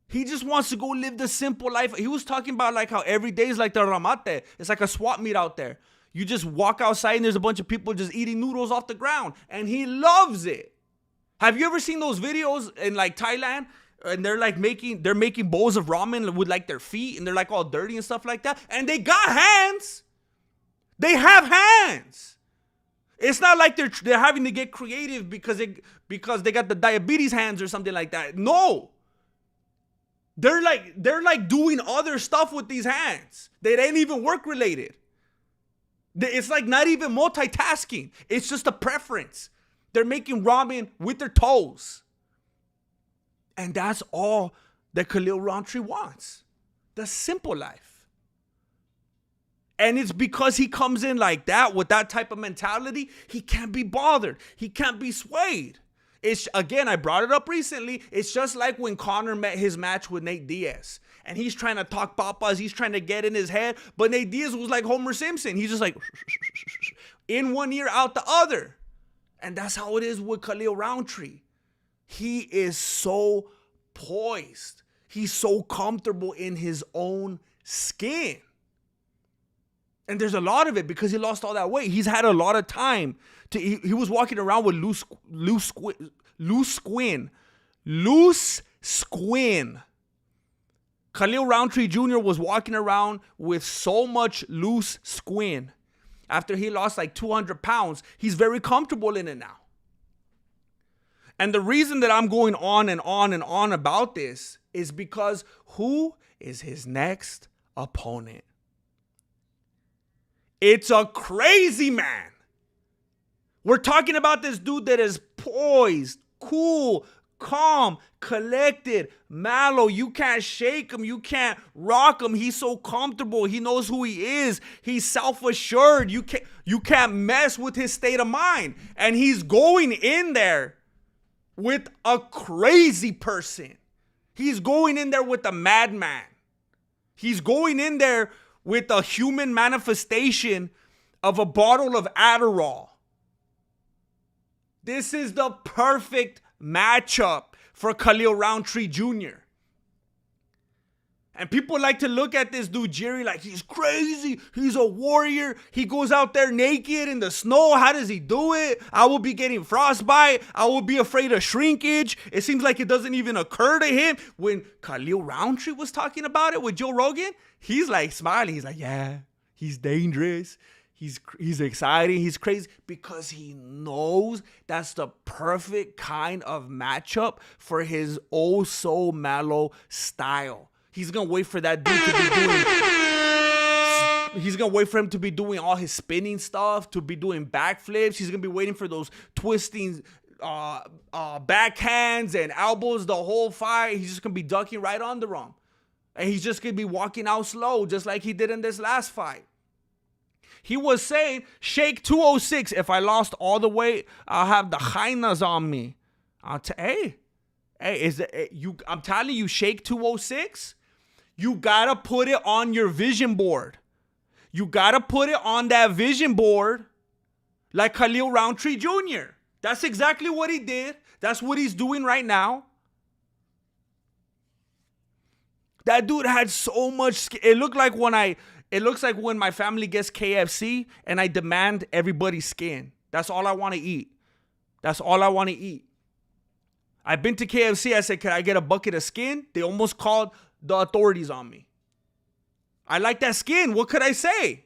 He just wants to go live the simple life. He was talking about like how every day is like the ramate. It's like a swap meet out there. You just walk outside and there's a bunch of people just eating noodles off the ground. And he loves it. Have you ever seen those videos in like Thailand? And they're like making bowls of ramen with like their feet, and they're like all dirty and stuff like that. And they got hands. They have hands. It's not like they're having to get creative because they got the diabetes hands or something like that. No. They're like doing other stuff with these hands. They ain't even work related. It's like not even multitasking. It's just a preference. They're making ramen with their toes. And that's all that Khalil Rountree wants. The simple life. And it's because he comes in like that with that type of mentality, he can't be bothered. He can't be swayed. It's, again, I brought it up recently. It's just like when Conor met his match with Nate Diaz. And he's trying to talk papas. He's trying to get in his head. But Nate Diaz was like Homer Simpson. He's just like in one ear, out the other. And that's how it is with Khalil Rountree. He is so poised. He's so comfortable in his own skin. And there's a lot of it because he lost all that weight. He's had a lot of time. He was walking around with loose squin. Khalil Rountree Jr. was walking around with so much loose squin. After he lost like 200 pounds, he's very comfortable in it now. And the reason that I'm going on and on and on about this is because who is his next opponent? It's a crazy man. We're talking about this dude that is poised, cool, calm, collected, mellow. You can't shake him. You can't rock him. He's so comfortable. He knows who he is. He's self-assured. You can't mess with his state of mind. And he's going in there with a crazy person. He's going in there with a madman. He's going in there with a human manifestation of a bottle of Adderall. This is the perfect matchup for Khalil Rountree Jr. And people like to look at this dude, Jerry, like he's crazy. He's a warrior. He goes out there naked in the snow. How does he do it? I will be getting frostbite. I will be afraid of shrinkage. It seems like it doesn't even occur to him. When Khalil Rountree was talking about it with Joe Rogan, he's like smiling. He's like, yeah, he's dangerous. He's exciting. He's crazy because he knows that's the perfect kind of matchup for his oh so mellow style. He's going to wait for that dude to be doing... He's going to wait for him to be doing all his spinning stuff, to be doing backflips. He's going to be waiting for those twisting backhands and elbows the whole fight. He's just going to be ducking right under them. And he's just going to be walking out slow, just like he did in this last fight. He was saying, shake 206. If I lost all the weight, I'll have the hyenas on me. I'm telling you, shake 206. You gotta put it on your vision board. You gotta put it on that vision board like Khalil Rountree Jr. That's exactly what he did. That's what he's doing right now. That dude had so much skin. It looks like when my family gets KFC and I demand everybody's skin. That's all I want to eat. That's all I want to eat. I've been to KFC. I said, can I get a bucket of skin? They almost called the authorities on me. I like that skin. What could I say?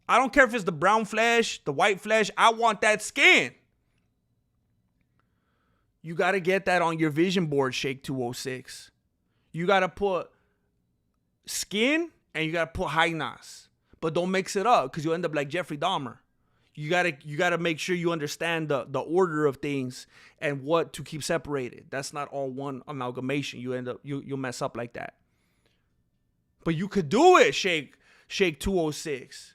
I don't care if it's the brown flesh, the white flesh. I want that skin. You got to get that on your vision board, Shake 206. You got to put skin and you got to put hyenas. But don't mix it up because you'll end up like Jeffrey Dahmer. You gotta make sure you understand the order of things and what to keep separated. That's not all one amalgamation. You'll mess up like that. But you could do it, Shake 206.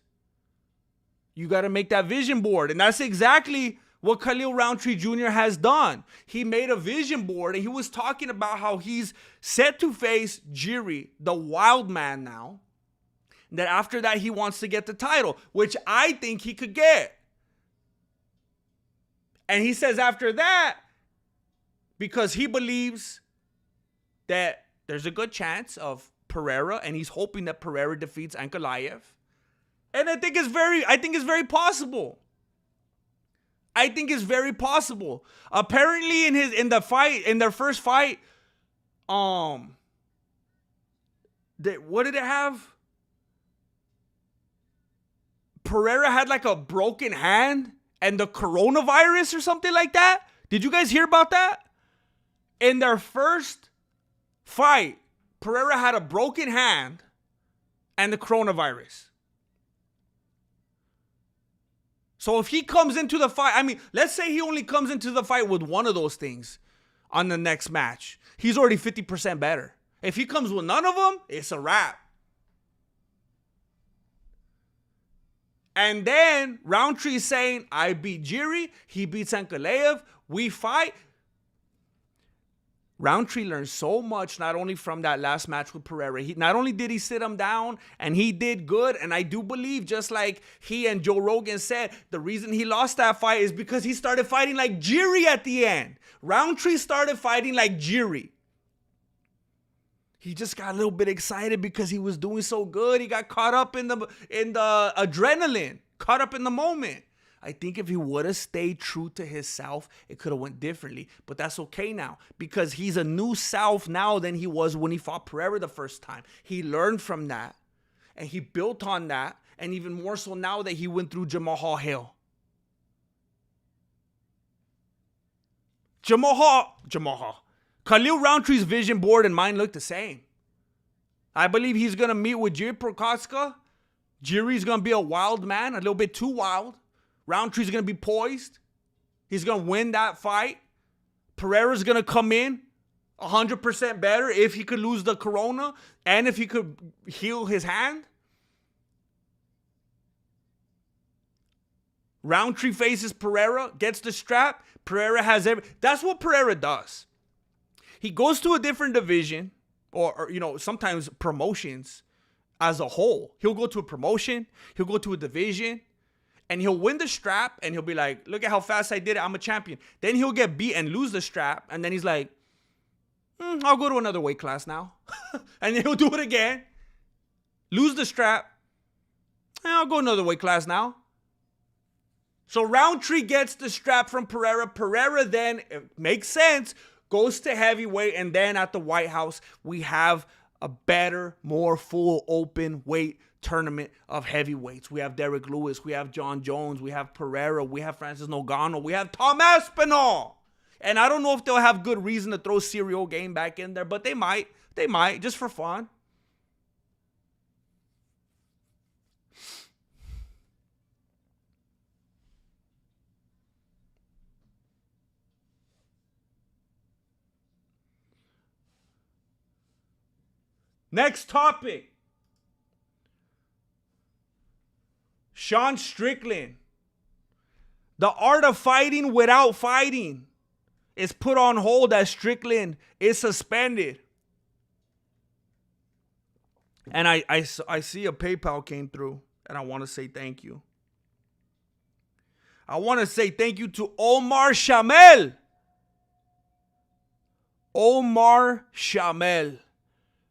You gotta make that vision board. And that's exactly what Khalil Rountree Jr. has done. He made a vision board and he was talking about how he's set to face Jiri, the wild man now. That after that, he wants to get the title, which I think he could get. And he says after that, because he believes that there's a good chance of Pereira, and he's hoping that Pereira defeats Ankalaev. And I think it's very possible. I think it's very possible. Apparently in their first fight, what did it have? Pereira had like a broken hand and the coronavirus or something like that. Did you guys hear about that? In their first fight, Pereira had a broken hand and the coronavirus. So if he comes into the fight, I mean, let's say he only comes into the fight with one of those things on the next match. He's already 50% better. If he comes with none of them, it's a wrap. And then Rountree is saying, I beat Jiri, he beats Ankalaev, we fight. Rountree learned so much, not only from that last match with Pereira. Not only did he sit him down, and he did good, and I do believe, just like he and Joe Rogan said, the reason he lost that fight is because he started fighting like Jiri at the end. Rountree started fighting like Jiri. He just got a little bit excited because he was doing so good. He got caught up in the adrenaline, caught up in the moment. I think if he would have stayed true to himself, it could have went differently. But that's okay now because he's a new self now than he was when he fought Pereira the first time. He learned from that and he built on that, and even more so now that he went through Jamal Hill. Khalil Rountree's vision board and mine look the same. I believe he's going to meet with Jiri Prochazka. Jiri's going to be a wild man, a little bit too wild. Rountree's going to be poised. He's going to win that fight. Pereira's going to come in 100% better if he could lose the corona and if he could heal his hand. Rountree faces Pereira, gets the strap. Pereira has that's what Pereira does. He goes to a different division or sometimes promotions as a whole. He'll go to a promotion, he'll go to a division, and he'll win the strap, and he'll be like, look at how fast I did it, I'm a champion. Then he'll get beat and lose the strap, and then he's like, I'll go to another weight class now. And then he'll do it again, lose the strap, I'll go another weight class now. So Rountree gets the strap from Pereira. Pereira then, it makes sense, goes to heavyweight, and then at the White House, we have a better, more full open weight tournament of heavyweights. We have Derek Lewis, we have Jon Jones, we have Pereira, we have Francis Ngannou, we have Tom Aspinall. And I don't know if they'll have good reason to throw Serial Game back in there, but they might, just for fun. Next topic. Sean Strickland. The art of fighting without fighting is put on hold as Strickland is suspended. And I see a PayPal came through, and I want to say thank you. I want to say thank you to Omar Shamel. Omar Shamel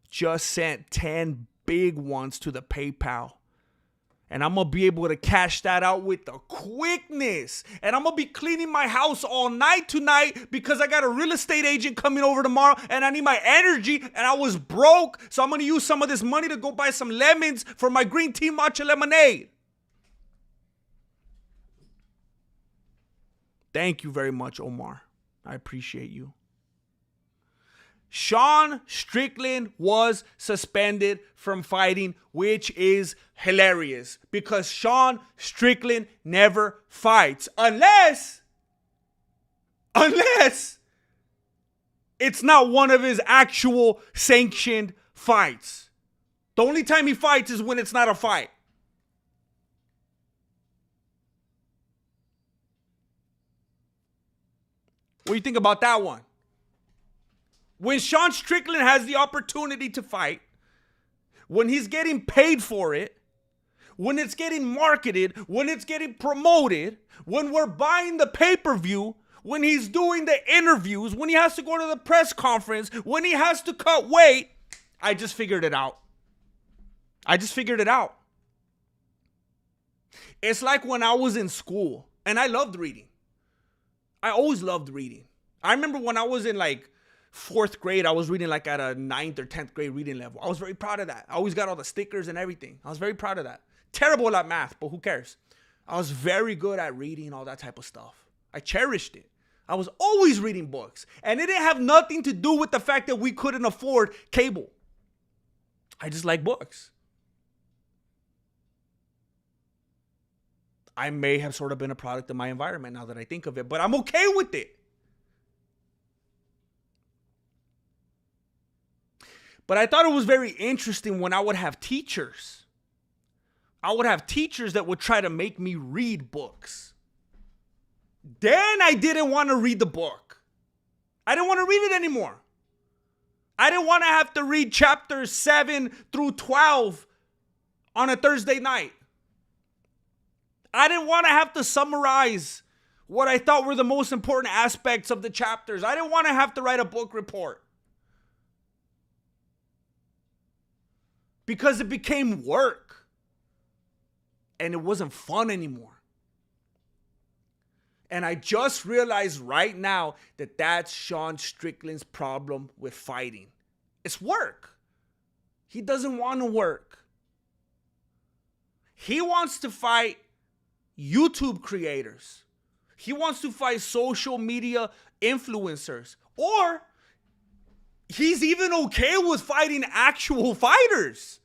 just sent 10 big ones to the PayPal. And I'm going to be able to cash that out with the quickness. And I'm going to be cleaning my house all night tonight because I got a real estate agent coming over tomorrow and I need my energy and I was broke. So I'm going to use some of this money to go buy some lemons for my green tea matcha lemonade. Thank you very much, Omar. I appreciate you. Sean Strickland was suspended from fighting, which is hilarious because Sean Strickland never fights unless it's not one of his actual sanctioned fights. The only time he fights is when it's not a fight. What do you think about that one? When Sean Strickland has the opportunity to fight, when he's getting paid for it, when it's getting marketed, when it's getting promoted, when we're buying the pay-per-view, when he's doing the interviews, when he has to go to the press conference, when he has to cut weight, I just figured it out. It's like when I was in school, and I loved reading. I always loved reading. I remember when I was in like 4th grade, I was reading like at a 9th or 10th grade reading level. I was very proud of that. I always got all the stickers and everything. I was very proud of that. Terrible at math, but who cares? I was very good at reading, all that type of stuff. I cherished it. I was always reading books. And it didn't have nothing to do with the fact that we couldn't afford cable. I just like books. I may have sort of been a product of my environment now that I think of it, but I'm okay with it. But I thought it was very interesting when I would have teachers. I would have teachers that would try to make me read books. Then I didn't want to read the book. I didn't want to read it anymore. I didn't want to have to read chapters 7 through 12 on a Thursday night. I didn't want to have to summarize what I thought were the most important aspects of the chapters. I didn't want to have to write a book report. Because it became work. And it wasn't fun anymore. And I just realized right now that that's Sean Strickland's problem with fighting. It's work. He doesn't want to work. He wants to fight YouTube creators. He wants to fight social media influencers. Or he's even okay with fighting actual fighters,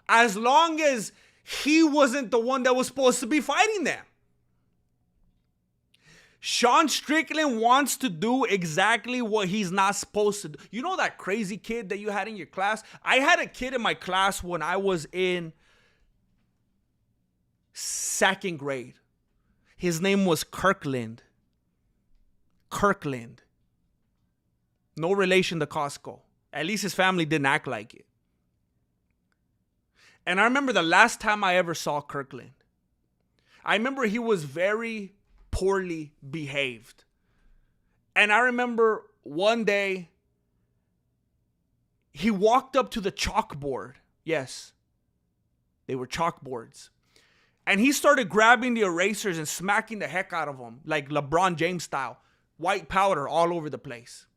as long as he wasn't the one that was supposed to be fighting them. Sean Strickland wants to do exactly what he's not supposed to do. You know that crazy kid that you had in your class? I had a kid in my class when I was in 2nd grade. His name was Kirkland. Kirkland. No relation to Costco. At least his family didn't act like it. And I remember the last time I ever saw Kirkland. I remember he was very poorly behaved. And I remember one day he walked up to the chalkboard. Yes, they were chalkboards. And he started grabbing the erasers and smacking the heck out of them, like LeBron James style. White powder all over the place.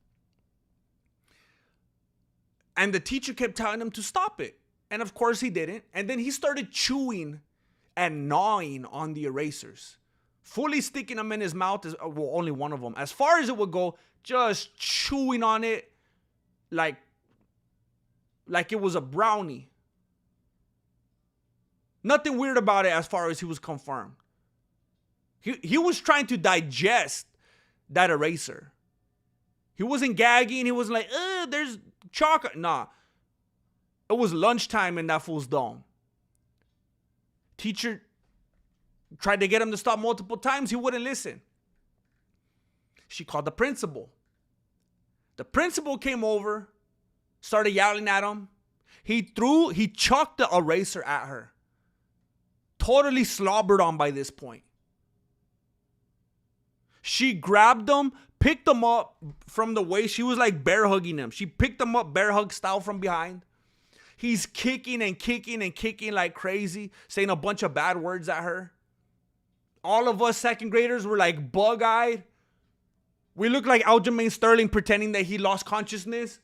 And the teacher kept telling him to stop it. And of course he didn't. And then he started chewing and gnawing on the erasers. Fully sticking them in his mouth, well, only one of them. As far as it would go, just chewing on it like it was a brownie. Nothing weird about it as far as he was confirmed. He was trying to digest that eraser. He wasn't gagging. He wasn't like, there's chocolate. Nah. It was lunchtime in that fool's dome. Teacher tried to get him to stop multiple times. He wouldn't listen. She called the principal. The principal came over, started yelling at him. He chucked the eraser at her. Totally slobbered on by this point. She grabbed him, picked him up from the waist. She was like bear hugging him. She picked him up bear hug style from behind. He's kicking and kicking and kicking like crazy, saying a bunch of bad words at her. All of us 2nd graders were like bug-eyed. We looked like Aljamain Sterling pretending that he lost consciousness.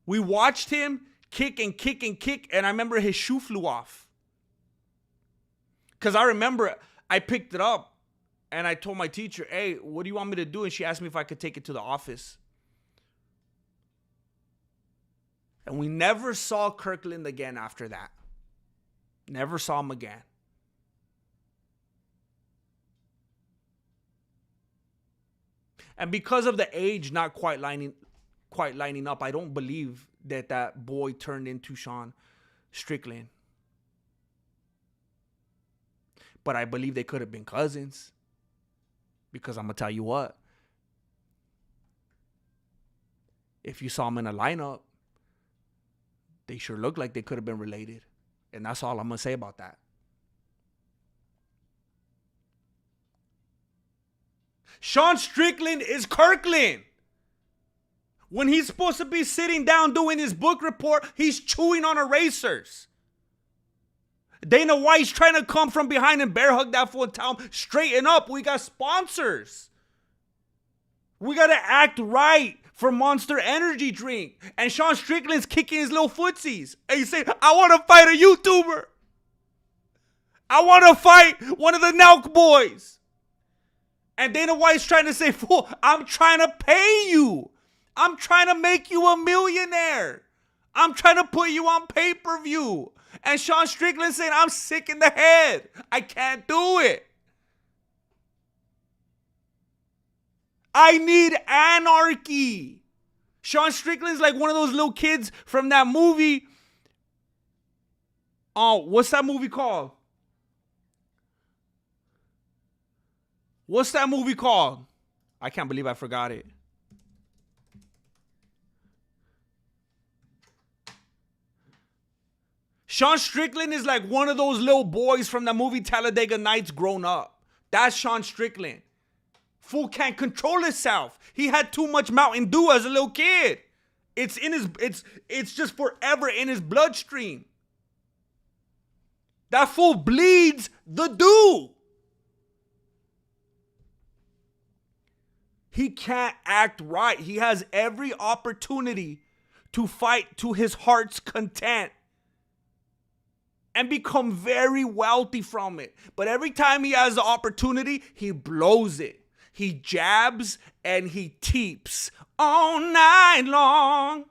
We watched him kick and kick and kick, and I remember his shoe flew off. Because I remember I picked it up, and I told my teacher, hey, what do you want me to do? And she asked me if I could take it to the office. And we never saw Kirkland again after that. Never saw him again. And because of the age not quite lining up, I don't believe that boy turned into Sean Strickland. But I believe they could have been cousins. Because I'm going to tell you what. If you saw them in a lineup, they sure look like they could have been related. And that's all I'm going to say about that. Sean Strickland is Kirkland. When he's supposed to be sitting down doing his book report, he's chewing on erasers. Dana White's trying to come from behind and bear hug that fool and tell him, straighten up. We got sponsors. We got to act right for Monster Energy drink. And Sean Strickland's kicking his little footsies. And he's saying, I want to fight a YouTuber. I want to fight one of the NELK boys. And Dana White's trying to say, fool, I'm trying to pay you. I'm trying to make you a millionaire. I'm trying to put you on pay-per-view. And Sean Strickland saying, I'm sick in the head. I can't do it. I need anarchy. Sean Strickland's like one of those little kids from that movie. Oh, what's that movie called? What's that movie called? I can't believe I forgot it. Sean Strickland is like one of those little boys from the movie Talladega Nights grown up. That's Sean Strickland. Fool can't control himself. He had too much Mountain Dew as a little kid. It's in his it's just forever in his bloodstream. That fool bleeds the dew. He can't act right. He has every opportunity to fight to his heart's content and become very wealthy from it. But every time he has the opportunity, he blows it. He jabs and he teeps all night long.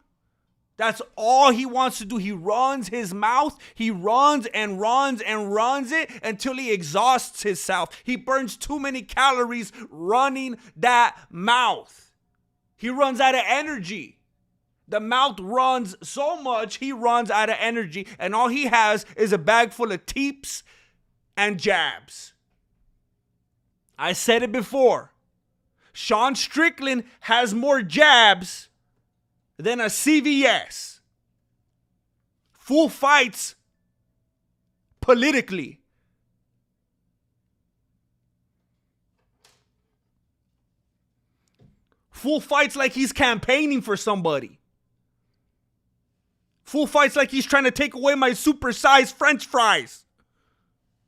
That's all he wants to do. He runs his mouth. He runs and runs and runs it until he exhausts himself. He burns too many calories running that mouth. He runs out of energy. The mouth runs so much, he runs out of energy. And all he has is a bag full of teeps and jabs. I said it before. Sean Strickland has more jabs than a CVS. Fool fights politically. Fool fights like he's campaigning for somebody. Fool fights like he's trying to take away my supersized French fries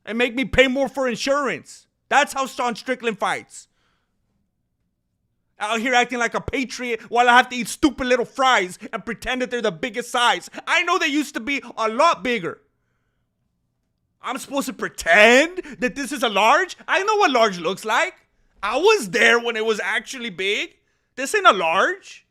and make me pay more for insurance. That's how Sean Strickland fights. Out here acting like a patriot while I have to eat stupid little fries and pretend that they're the biggest size. I know they used to be a lot bigger. I'm supposed to pretend that this is a large? I know what large looks like. I was there when it was actually big. This ain't a large.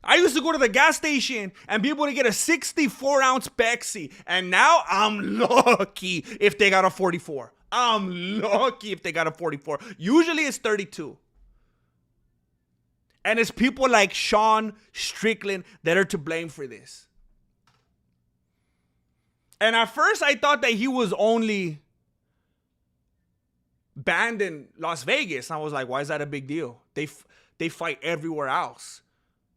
I used to go to the gas station and be able to get a 64-ounce Pepsi. And now I'm lucky if they got a 44. I'm lucky if they got a 44. Usually it's 32. And it's people like Sean Strickland that are to blame for this. And at first I thought that he was only banned in Las Vegas. I was like, why is that a big deal? They fight everywhere else.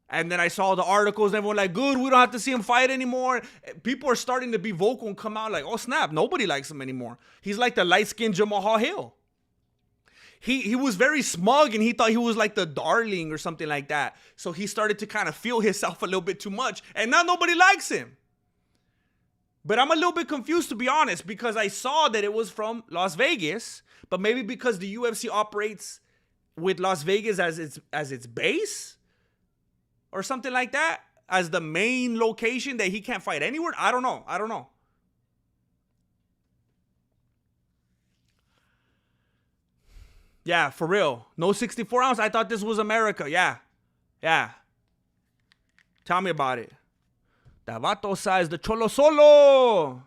And then I saw the articles and everyone like, good, we don't have to see him fight anymore. People are starting to be vocal and come out like, oh snap, nobody likes him anymore. He's like the light-skinned Jamal Hill. He was very smug and he thought he was like the darling or something like that. So he started to kind of feel himself a little bit too much. And now nobody likes him. But I'm a little bit confused, to be honest, because I saw that it was from Las Vegas. But maybe because the UFC operates with Las Vegas as its base or something like that, as the main location that he can't fight anywhere. I don't know. Yeah, for real. No 64 ounce. I thought this was America. Yeah. Tell me about it. That vato size, the Cholo Solo.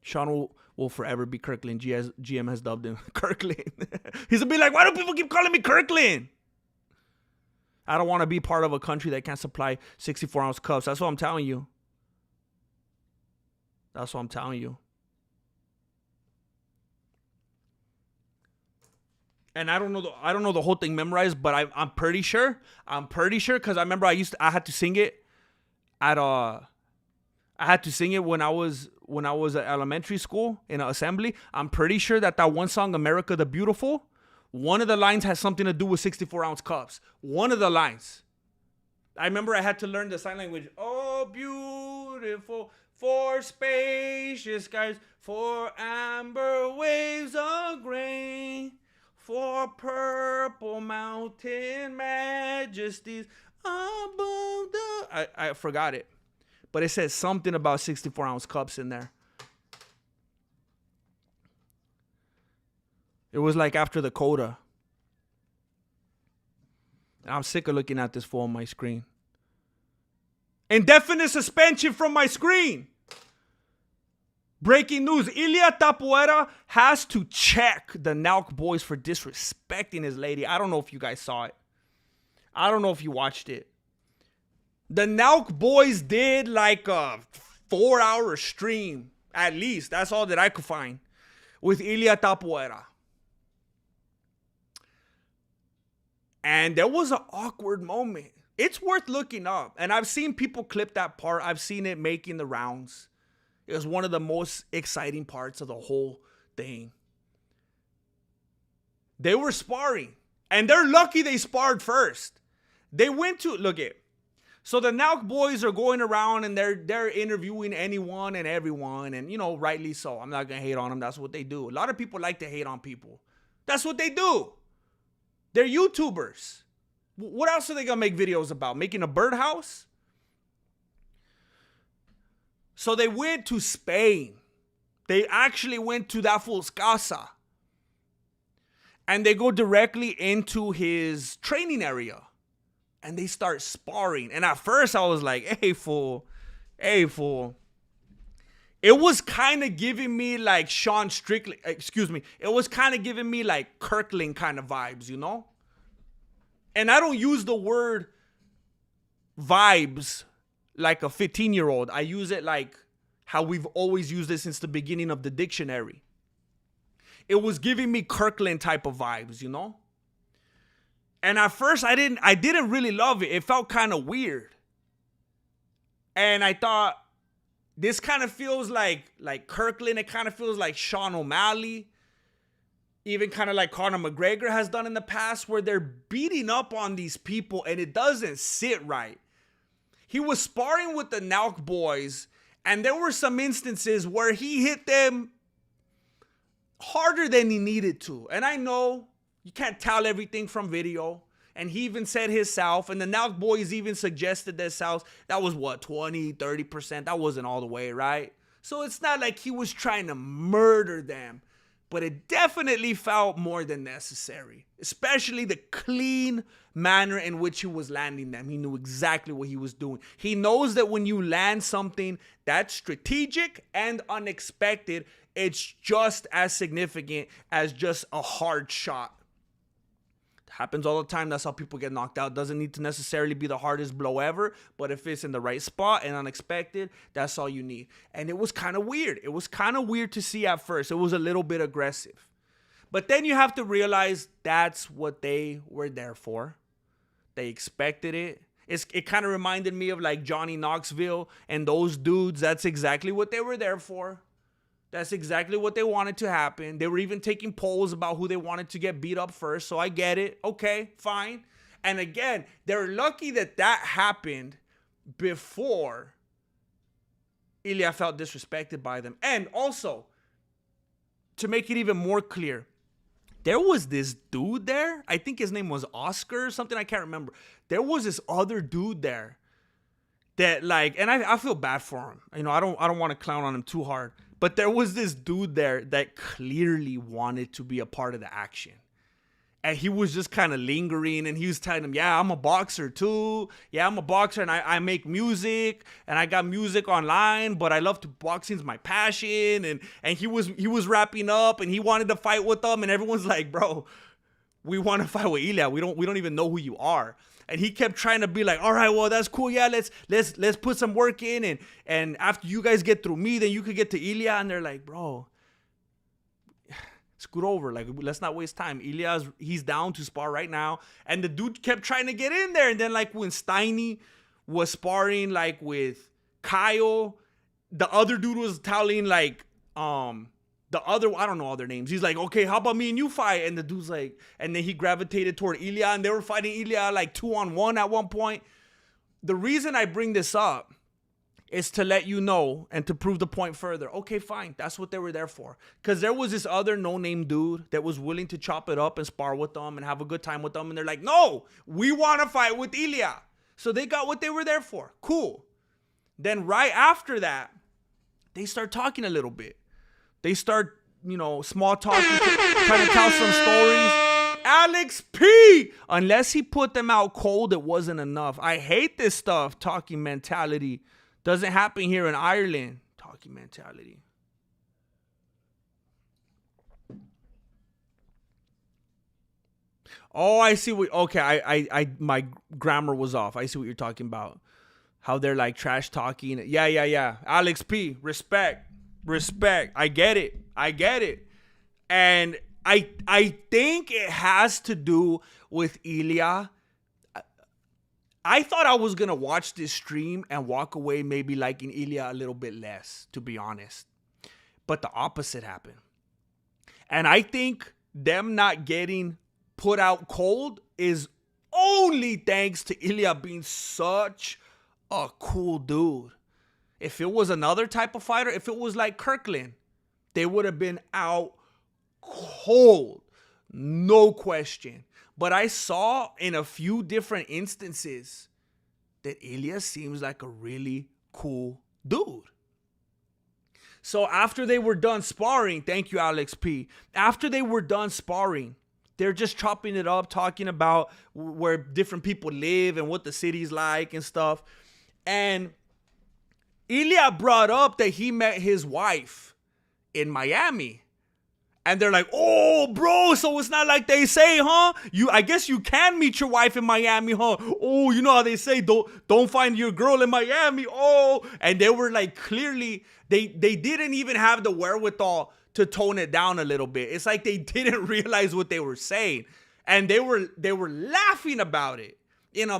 Sean will forever be Kirkland. GM has dubbed him Kirkland. He's gonna be like, why do people keep calling me Kirkland? I don't want to be part of a country that can't supply 64-ounce cups. That's what I'm telling you. And I don't know the whole thing memorized, but I'm pretty sure because I remember I had to sing it when I was at elementary school in an assembly. I'm pretty sure that one song, America the Beautiful, one of the lines has something to do with 64-ounce cups. One of the lines. I remember I had to learn the sign language. Oh, beautiful, for spacious skies, for amber waves of grain, for purple mountain majesties above the... I forgot it. But it says something about 64-ounce cups in there. It was like after the coda. I'm sick of looking at this fool on my screen. Indefinite suspension from my screen. Breaking news. Ilia Topuria has to check the NELK boys for disrespecting his lady. I don't know if you guys saw it. I don't know if you watched it. The NELK boys did like a 4-hour stream. At least. That's all that I could find. With Ilia Topuria. And there was an awkward moment. It's worth looking up. And I've seen people clip that part. I've seen it making the rounds. It was one of the most exciting parts of the whole thing. They were sparring. And they're lucky they sparred first. They went to... Look it. So the NELK boys are going around and they're interviewing anyone and everyone. And, you know, rightly so. I'm not going to hate on them. That's what they do. A lot of people like to hate on people. That's what they do. They're YouTubers. What else are they going to make videos about? Making a birdhouse? So they went to Spain. They actually went to that fool's casa. And they go directly into his training area. And they start sparring. And at first I was like, hey, fool. Hey, fool. It was kind of giving me like Strickland. It was kind of giving me like Kirkland kind of vibes, you know? And I don't use the word vibes like a 15-year-old. I use it like how we've always used it since the beginning of the dictionary. It was giving me Kirkland type of vibes, you know? And at first I didn't really love it. It felt kind of weird. And I thought, this kind of feels like Kirkland. It kind of feels like Sean O'Malley. Even kind of like Conor McGregor has done in the past, where they're beating up on these people and it doesn't sit right. He was sparring with the NELK boys, and there were some instances where he hit them harder than he needed to. And I know you can't tell everything from video. And he even said himself, and the NELK boys even suggested themselves, that was what, 20, 30%? That wasn't all the way, right? So it's not like he was trying to murder them. But it definitely felt more than necessary. Especially the clean manner in which he was landing them. He knew exactly what he was doing. He knows that when you land something that's strategic and unexpected, it's just as significant as just a hard shot. Happens all the time. That's how people get knocked out. Doesn't need to necessarily be the hardest blow ever, but if it's in the right spot and unexpected, that's all you need. And it was kind of weird. It was kind of weird to see at first. It was a little bit aggressive. But then you have to realize that's what they were there for. They expected it. It kind of reminded me of like Johnny Knoxville and those dudes. That's exactly what they were there for. That's exactly what they wanted to happen. They were even taking polls about who they wanted to get beat up first. So I get it. Okay, fine. And again, they're lucky that that happened before Ilia felt disrespected by them. And also, to make it even more clear, there was this dude there. I think his name was Oscar or something. I can't remember. There was this other dude there that like, and I feel bad for him. You know, I don't want to clown on him too hard. But there was this dude there that clearly wanted to be a part of the action. And he was just kind of lingering, and he was telling him, yeah, I'm a boxer too. Yeah, I'm a boxer, and I make music, and I got music online, but I love to boxing's my passion. And he was wrapping up, and he wanted to fight with them, and everyone's like, bro, we want to fight with Ilia. We don't even know who you are. And he kept trying to be like, all right, well, that's cool. Yeah, let's put some work in. And after you guys get through me, then you could get to Ilia. And they're like, bro, scoot over. Like, let's not waste time. He's down to spar right now. And the dude kept trying to get in there. And then like when Steiny was sparring like with Kyle, the other dude was telling like, the other, I don't know all their names. He's like, okay, how about me and you fight? And the dude's like, and then he gravitated toward Ilia, and they were fighting Ilia like 2-on-1 at one point. the reason I bring this up is to let you know and to prove the point further. Okay, fine. That's what they were there for. Because there was this other no-name dude that was willing to chop it up and spar with them and have a good time with them. And they're like, no, we want to fight with Ilia. So they got what they were there for. Cool. Then right after that, they start talking a little bit. They start, small talking, trying to tell some stories. Alex P! Unless he put them out cold, it wasn't enough. I hate this stuff, talking mentality. Doesn't happen here in Ireland. Talking mentality. Oh, I see what. Okay, I my grammar was off. I see what you're talking about. How they're like trash talking. Yeah. Alex P. Respect. I get it. And I think it has to do with Ilia. I thought I was gonna watch this stream and walk away maybe liking Ilia a little bit less, to be honest. But the opposite happened. And I think them not getting put out cold is only thanks to Ilia being such a cool dude. If it was another type of fighter, if it was like Kirkland, they would have been out cold. No question. But I saw in a few different instances that Ilia seems like a really cool dude. So after they were done sparring, thank you, Alex P. After they were done sparring, they're just chopping it up, talking about where different people live and what the city's like and stuff. And Ilia brought up that he met his wife in Miami. And they're like, oh, bro, so it's not like they say, huh? I guess you can meet your wife in Miami, huh? Oh, you know how they say, don't find your girl in Miami. Oh, and they were like, clearly, they didn't even have the wherewithal to tone it down a little bit. It's like they didn't realize what they were saying. And they were laughing about it.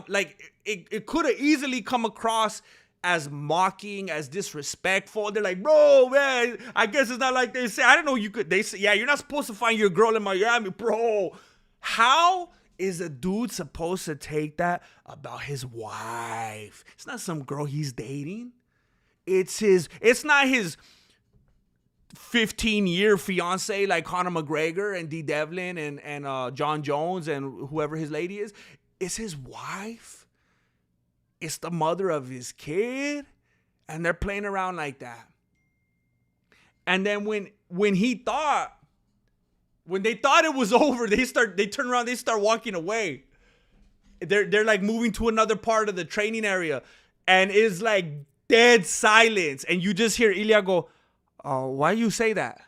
Like it could have easily come across as mocking, as disrespectful. They're like, bro, man, I guess it's not like they say. I don't know. They say, yeah, you're not supposed to find your girl in Miami, bro. How is a dude supposed to take that about his wife? It's not some girl he's dating. It's not his 15-year fiance like Conor McGregor and D. Devlin and Jon Jones and whoever his lady is. It's his wife. It's the mother of his kid, and they're playing around like that. And then when they thought it was over, they turn around, they start walking away. They're like moving to another part of the training area, and it's like dead silence, and you just hear Ilia go, "Oh, why you say that?"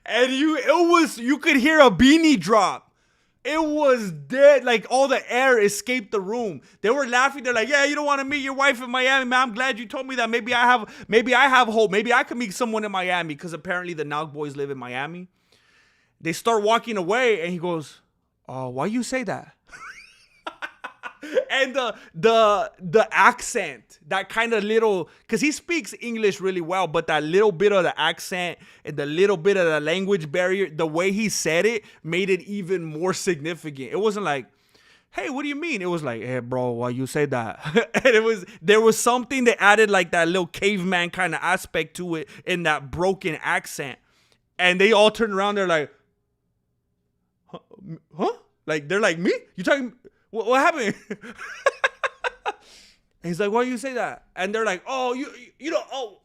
And you could hear a beanie drop. It was dead. Like all the air escaped the room. They were laughing. They're like, yeah, you don't want to meet your wife in Miami, man. I'm glad you told me that. Maybe I have hope. Maybe I can meet someone in Miami, because apparently the NELK boys live in Miami. They start walking away, and he goes, oh, why you say that? And the accent, that kind of little, because he speaks English really well, but that little bit of the accent and the little bit of the language barrier, the way he said it made it even more significant. It wasn't like, hey, what do you mean? It was like, hey, bro, why you say that? And there was something that added like that little caveman kind of aspect to it in that broken accent. And they all turned around. They're like, huh? Like, they're like, me? You talking? What happened? And he's like, why do you say that? And they're like, oh, you know,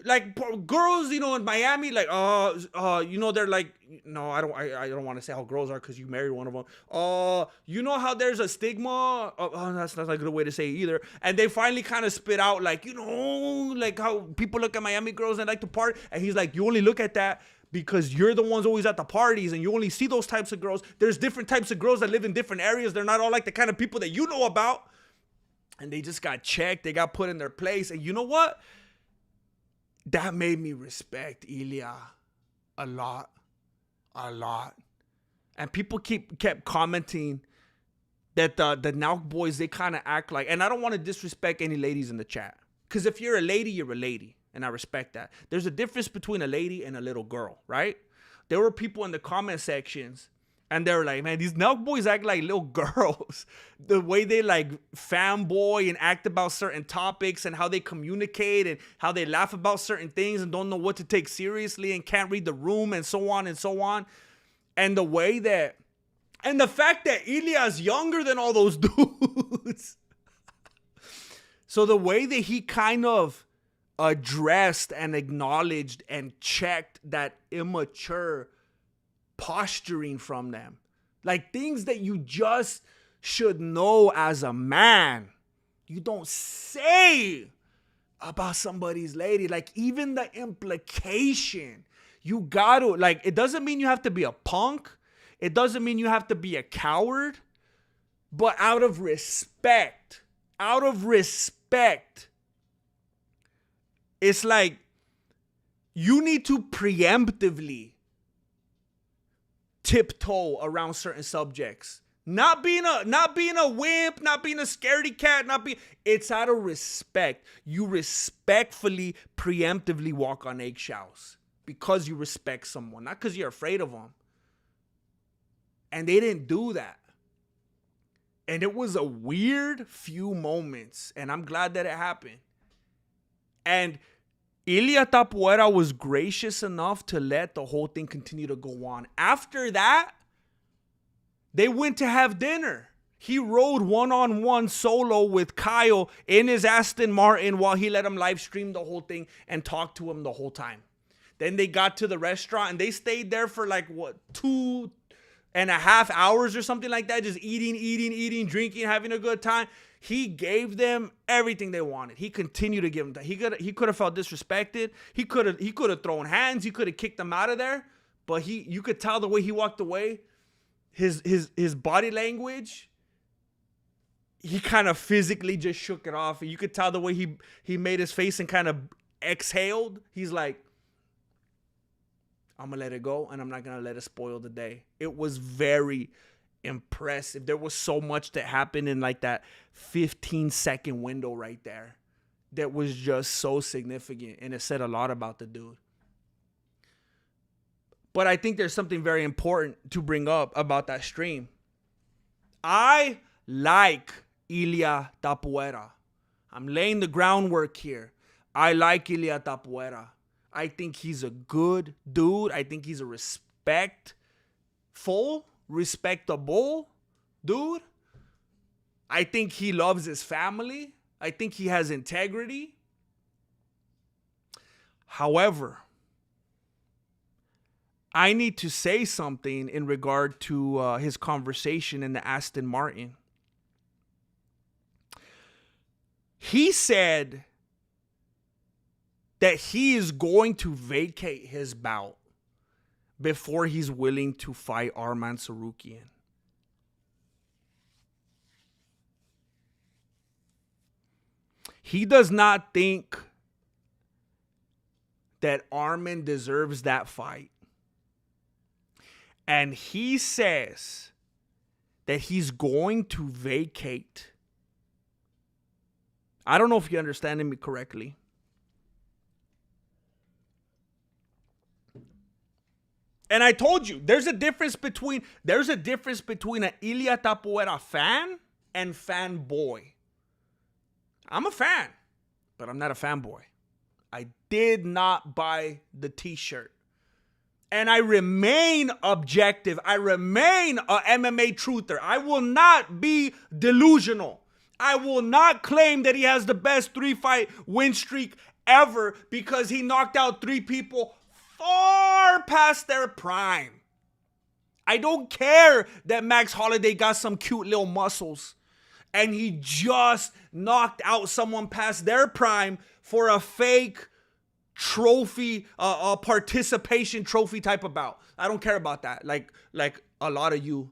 like girls, in Miami, like, they're like, no, I don't want to say how girls are, because you married one of them. You know how there's a stigma? Oh, that's not a good way to say it either. And they finally kind of spit out, like, like how people look at Miami girls and like to party. And he's like, you only look at that because you're the ones always at the parties and you only see those types of girls. There's different types of girls that live in different areas. They're not all like the kind of people that you know about. And they just got checked. They got put in their place. And you know what? That made me respect Ilia a lot. And people kept commenting that the NELK boys, they kind of act like, and I don't want to disrespect any ladies in the chat, because if you're a lady, you're a lady. And I respect that. There's a difference between a lady and a little girl, right? There were people in the comment sections, And they're like, man, these NELK boys act like little girls. The way they like fanboy and act about certain topics and how they communicate and how they laugh about certain things and don't know what to take seriously and can't read the room and so on and so on. And the way that, and the fact that Ilia's younger than all those dudes. So the way that he kind of addressed and acknowledged and checked that immature posturing from them, like things that you just should know as a man, you don't say about somebody's lady. Like even the implication, you gotta, like, it doesn't mean you have to be a punk, it doesn't mean you have to be a coward, but out of respect, it's like you need to preemptively tiptoe around certain subjects. Not being a wimp, not being a scaredy cat, it's out of respect. You respectfully, preemptively walk on eggshells because you respect someone, not because you're afraid of them. And they didn't do that. And it was a weird few moments, and I'm glad that it happened. And Ilia Topuria was gracious enough to let the whole thing continue to go on. After that, they went to have dinner. He rode one-on-one solo with Kyle in his Aston Martin while he let him live stream the whole thing and talk to him the whole time. Then they got to the restaurant and they stayed there for like, 2.5 hours or something like that, just eating, drinking, having a good time. He gave them everything they wanted. He continued to give them that. He could have felt disrespected. He could have thrown hands. He could have kicked them out of there. But you could tell the way he walked away, his body language, he kind of physically just shook it off. You could tell the way he made his face and kind of exhaled. He's like, I'm going to let it go, and I'm not going to let it spoil the day. It was very impressive. There was so much that happened in like that 15-second window right there that was just so significant, and it said a lot about the dude. But I think there's something very important to bring up about that stream. I like Ilia Topuria. I'm laying the groundwork here. I like Ilia Topuria. I think he's a good dude. I think he's a respectable dude. I think he loves his family. I think he has integrity. However, I need to say something in regard to his conversation in the Aston Martin. He said that he is going to vacate his bout before he's willing to fight Arman Tsarukyan. He does not think that Arman deserves that fight. And he says that he's going to vacate. I don't know if you're understanding me correctly. And I told you, there's a difference between an Ilia Topuria fan and fanboy. I'm a fan, but I'm not a fanboy. I did not buy the t-shirt. And I remain objective. I remain a MMA truther. I will not be delusional. I will not claim that he has the best 3-fight win streak ever because he knocked out 3 people far past their prime. I don't care that Max Holloway got some cute little muscles and he just knocked out someone past their prime for a fake trophy, participation trophy type of bout. I don't care about that. Like a lot of you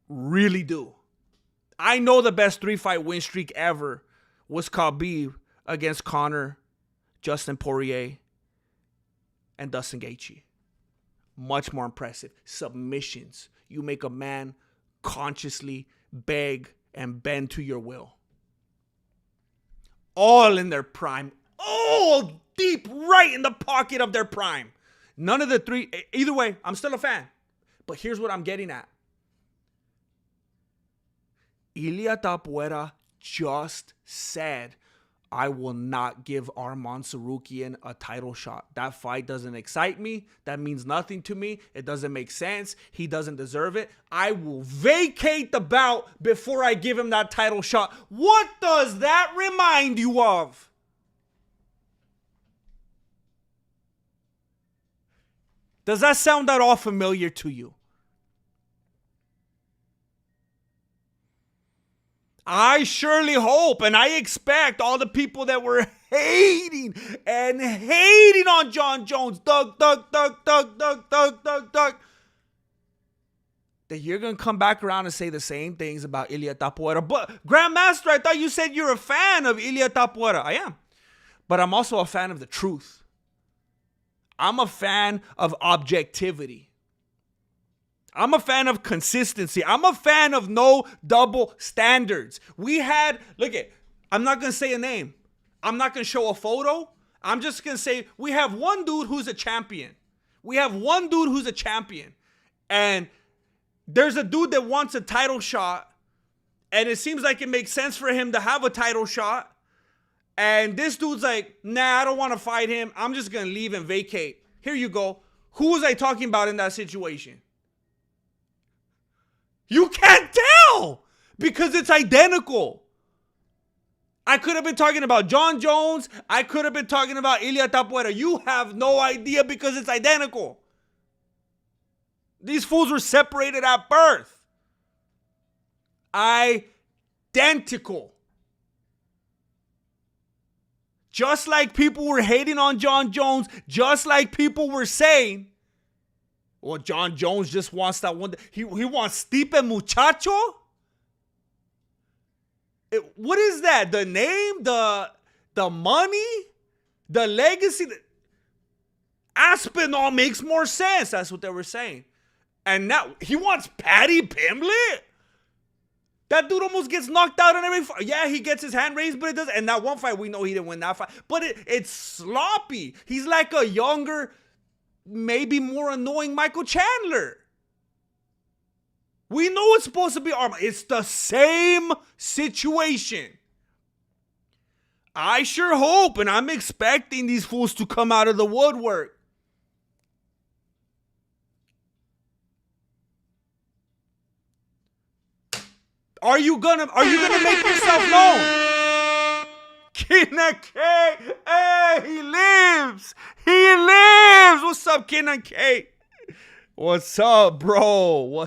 really do. I know the best 3-fight win streak ever was Khabib against Conor, Justin Poirier, and Dustin Gaethje. Much more impressive. Submissions. You make a man consciously beg and bend to your will. All in their prime. All deep right in the pocket of their prime. None of the 3. Either way, I'm still a fan. But here's what I'm getting at. Ilia Topuria just said, I will not give Arman Tsarukyan a title shot. That fight doesn't excite me. That means nothing to me. It doesn't make sense. He doesn't deserve it. I will vacate the bout before I give him that title shot. What does that remind you of? Does that sound at all familiar to you? I surely hope and I expect all the people that were hating on Jon Jones, Doug, that you're going to come back around and say the same things about Ilia Topuria. But Grandmaster, I thought you said you're a fan of Ilia Topuria. I am. But I'm also a fan of the truth. I'm a fan of objectivity. I'm a fan of consistency. I'm a fan of no double standards. I'm not going to say a name. I'm not going to show a photo. I'm just going to say we have one dude who's a champion. And there's a dude that wants a title shot. And it seems like it makes sense for him to have a title shot. And this dude's like, nah, I don't want to fight him. I'm just going to leave and vacate. Here you go. Who was I talking about in that situation? You can't tell because it's identical. I could have been talking about Jon Jones. I could have been talking about Ilia Topuria. You have no idea because it's identical. These fools were separated at birth. Identical. Just like people were hating on Jon Jones, just like people were saying, well, Jon Jones just wants that one. He wants Stipe Muchacho? What is that? The name? The money? The legacy? Aspinall makes more sense. That's what they were saying. And now he wants Paddy Pimblett? That dude almost gets knocked out in every fight. Yeah, he gets his hand raised, but it doesn't. And that one fight, we know he didn't win that fight. But it's sloppy. He's like a younger, maybe more annoying Michael Chandler. We know it's supposed to be Arman. It's the same situation. I sure hope, and I'm expecting these fools to come out of the woodwork. Are you gonna make yourself known? Kenan K. Hey, he lives. What's up, Kenan K? What's up, bro?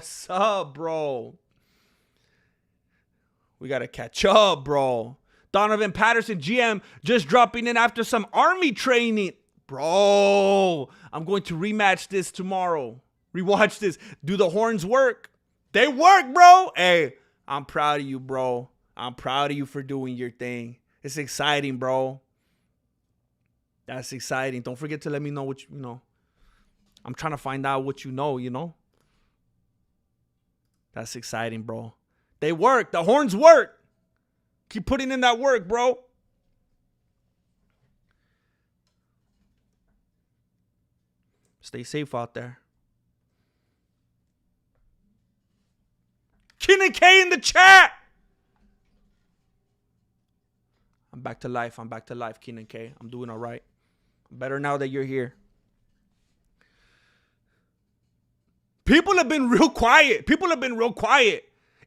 We gotta catch up, bro. Donovan Patterson, GM, just dropping in after some army training. Bro, I'm going to rematch this tomorrow. Rewatch this. Do the horns work? They work, bro. Hey, I'm proud of you, bro. I'm proud of you for doing your thing. It's exciting, bro. That's exciting. Don't forget to let me know what you know. I'm trying to find out what you know. That's exciting, bro. They work. The horns work. Keep putting in that work, bro. Stay safe out there. Kenan K in the chat. I'm back to life, Kenan K. I'm doing all right. Better now that you're here. People have been real quiet.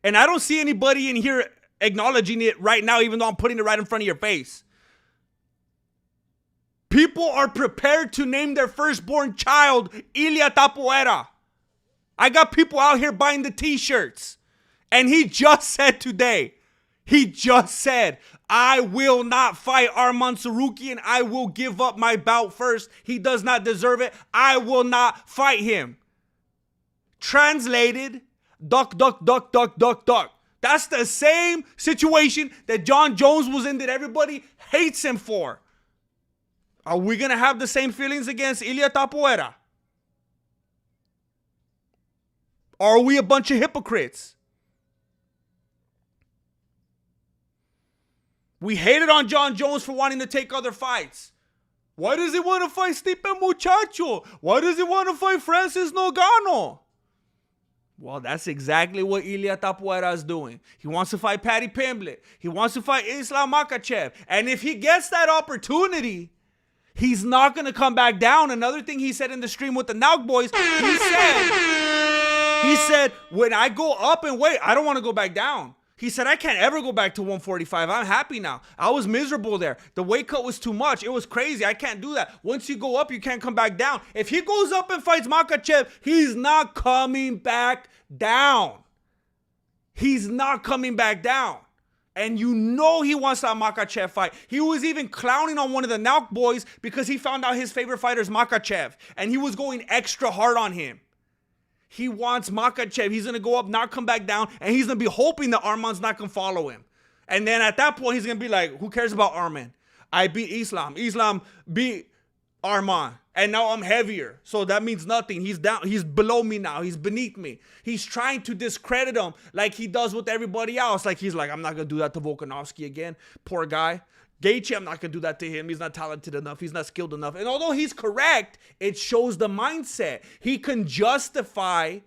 And I don't see anybody in here acknowledging it right now, even though I'm putting it right in front of your face. People are prepared to name their firstborn child Ilia Topuria. I got people out here buying the t-shirts. And he just said today, I will not fight Arman Tsarukyan. I will give up my bout first. He does not deserve it. I will not fight him. Translated, duck. That's the same situation that Jon Jones was in that everybody hates him for. Are we going to have the same feelings against Ilia Topuria? Or are we a bunch of hypocrites? We hated on Jon Jones for wanting to take other fights. Why does he want to fight Stipe Muchacho? Why does he want to fight Francis Ngannou? Well, that's exactly what Ilia Topuria is doing. He wants to fight Paddy Pimblett. He wants to fight Islam Makhachev. And if he gets that opportunity, he's not going to come back down. Another thing he said in the stream with the NELK boys, he said, when I go up and weight, I don't want to go back down. He said, I can't ever go back to 145. I'm happy now. I was miserable there. The weight cut was too much. It was crazy. I can't do that. Once you go up, you can't come back down. If he goes up and fights Makhachev, he's not coming back down. He's not coming back down. And you know he wants that Makhachev fight. He was even clowning on one of the NELK boys because he found out his favorite fighter is Makhachev. And he was going extra hard on him. He wants Makhachev. He's going to go up, not come back down, and he's going to be hoping that Arman's not going to follow him. And then at that point, he's going to be like, who cares about Arman? I beat Islam. Islam beat Arman. And now I'm heavier. So that means nothing. He's down. He's below me now. He's beneath me. He's trying to discredit him like he does with everybody else. Like he's like, I'm not going to do that to Volkanovski again. Poor guy. Gaethje, I'm not going to do that to him. He's not talented enough. He's not skilled enough. And although he's correct, it shows the mindset. He can justify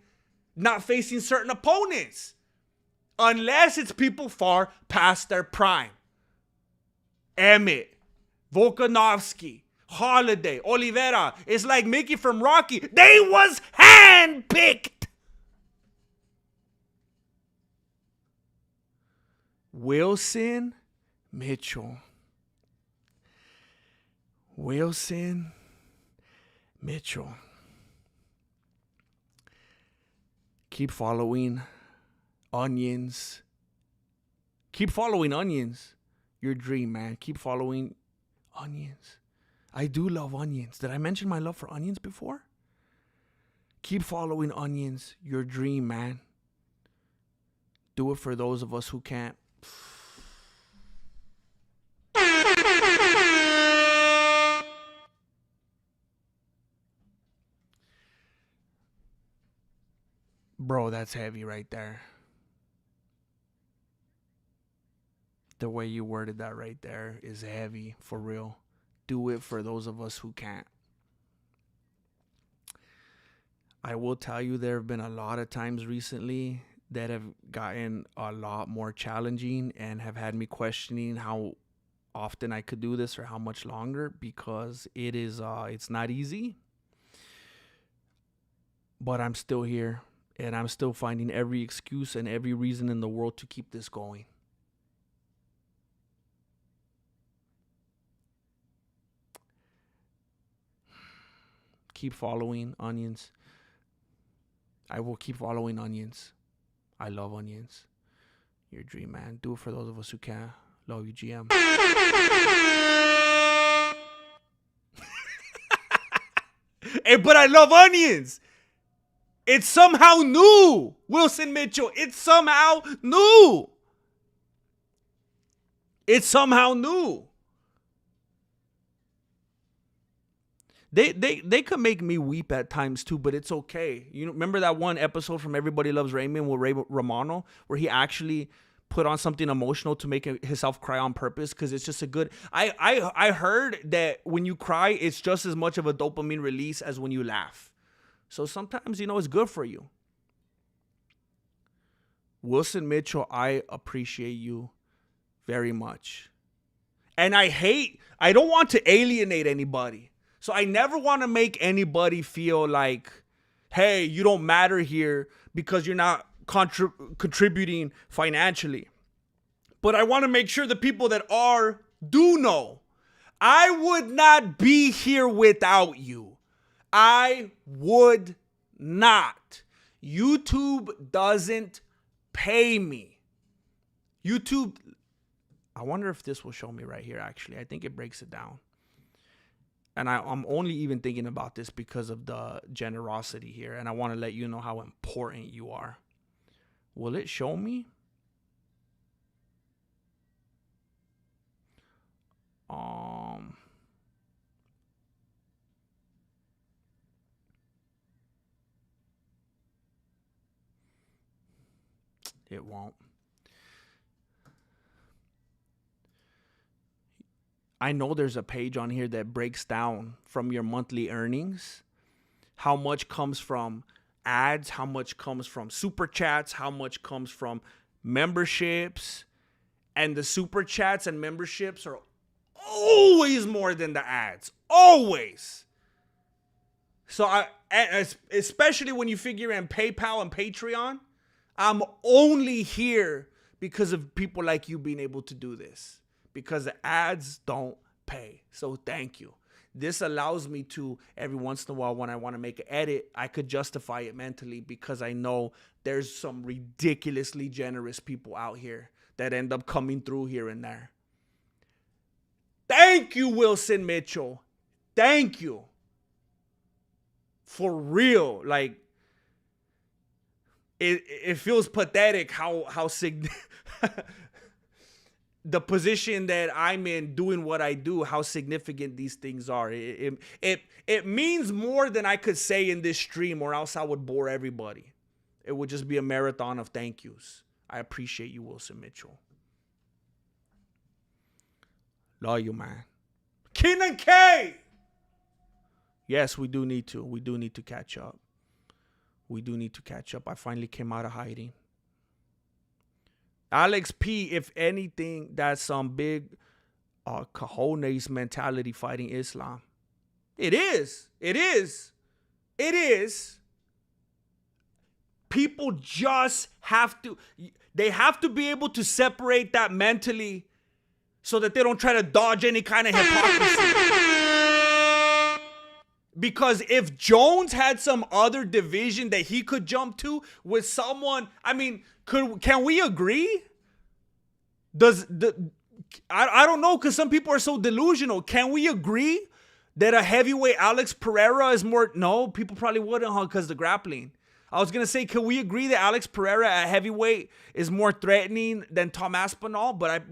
not facing certain opponents unless it's people far past their prime. Emmett, Volkanovski, Holiday, Oliveira. It's like Mickey from Rocky. They was handpicked. Wilson Mitchell. Wilson Mitchell. Keep following Onions. Keep following Onions. Your dream, man. Keep following Onions. I do love onions. Did I mention my love for onions before? Keep following Onions. Your dream, man. Do it for those of us who can't. Bro, that's heavy right there. The way you worded that right there is heavy, for real. Do it for those of us who can't. I will tell you there have been a lot of times recently that have gotten a lot more challenging and have had me questioning how often I could do this or how much longer, because it's not easy. But I'm still here. And I'm still finding every excuse and every reason in the world to keep this going. Keep following Onions. I will keep following Onions. I love Onions. Your dream, man. Do it for those of us who can. Love you, GM. Hey, but I love Onions. It's somehow new, Wilson Mitchell. It's somehow new. It's somehow new. They could make me weep at times too, but it's okay. You know, remember that one episode from Everybody Loves Raymond with Ray Romano, where he actually put on something emotional to make himself cry on purpose, because it's just a good. I heard that when you cry, it's just as much of a dopamine release as when you laugh. So sometimes, it's good for you. Wilson Mitchell, I appreciate you very much. And I don't want to alienate anybody. So I never want to make anybody feel like, hey, you don't matter here because you're not contributing financially. But I want to make sure the people that are do know. I would not be here without you. I would not. YouTube doesn't pay me. YouTube, I wonder if this will show me right here, actually. I think it breaks it down. And I'm only even thinking about this because of the generosity here. And I want to let you know how important you are. Will it show me? It won't. I know there's a page on here that breaks down from your monthly earnings how much comes from ads, how much comes from super chats, how much comes from memberships. And the super chats and memberships are always more than the ads. Always. So especially when you figure in PayPal and Patreon, I'm only here because of people like you being able to do this. Because the ads don't pay. So thank you. This allows me to, every once in a while when I want to make an edit, I could justify it mentally because I know there's some ridiculously generous people out here that end up coming through here and there. Thank you, Wilson Mitchell. Thank you. For real. Like, it feels pathetic how the position that I'm in doing what I do, how significant these things are. It means more than I could say in this stream, or else I would bore everybody. It would just be a marathon of thank yous. I appreciate you, Wilson Mitchell. Love you, man. Keenan K! Yes, we do need to. We do need to catch up. We do need to catch up. I finally came out of hiding. Alex P, if anything, that's some big cojones mentality fighting Islam. It is. It is. It is. People just have to, they have to be able to separate that mentally so that they don't try to dodge any kind of hypocrisy. Because if Jones had some other division that he could jump to with someone, I mean, can we agree? I don't know, because some people are so delusional. Can we agree that a heavyweight Alex Pereira is more? No, people probably wouldn't, because the grappling. I was gonna say, can we agree that Alex Pereira at heavyweight is more threatening than Tom Aspinall? But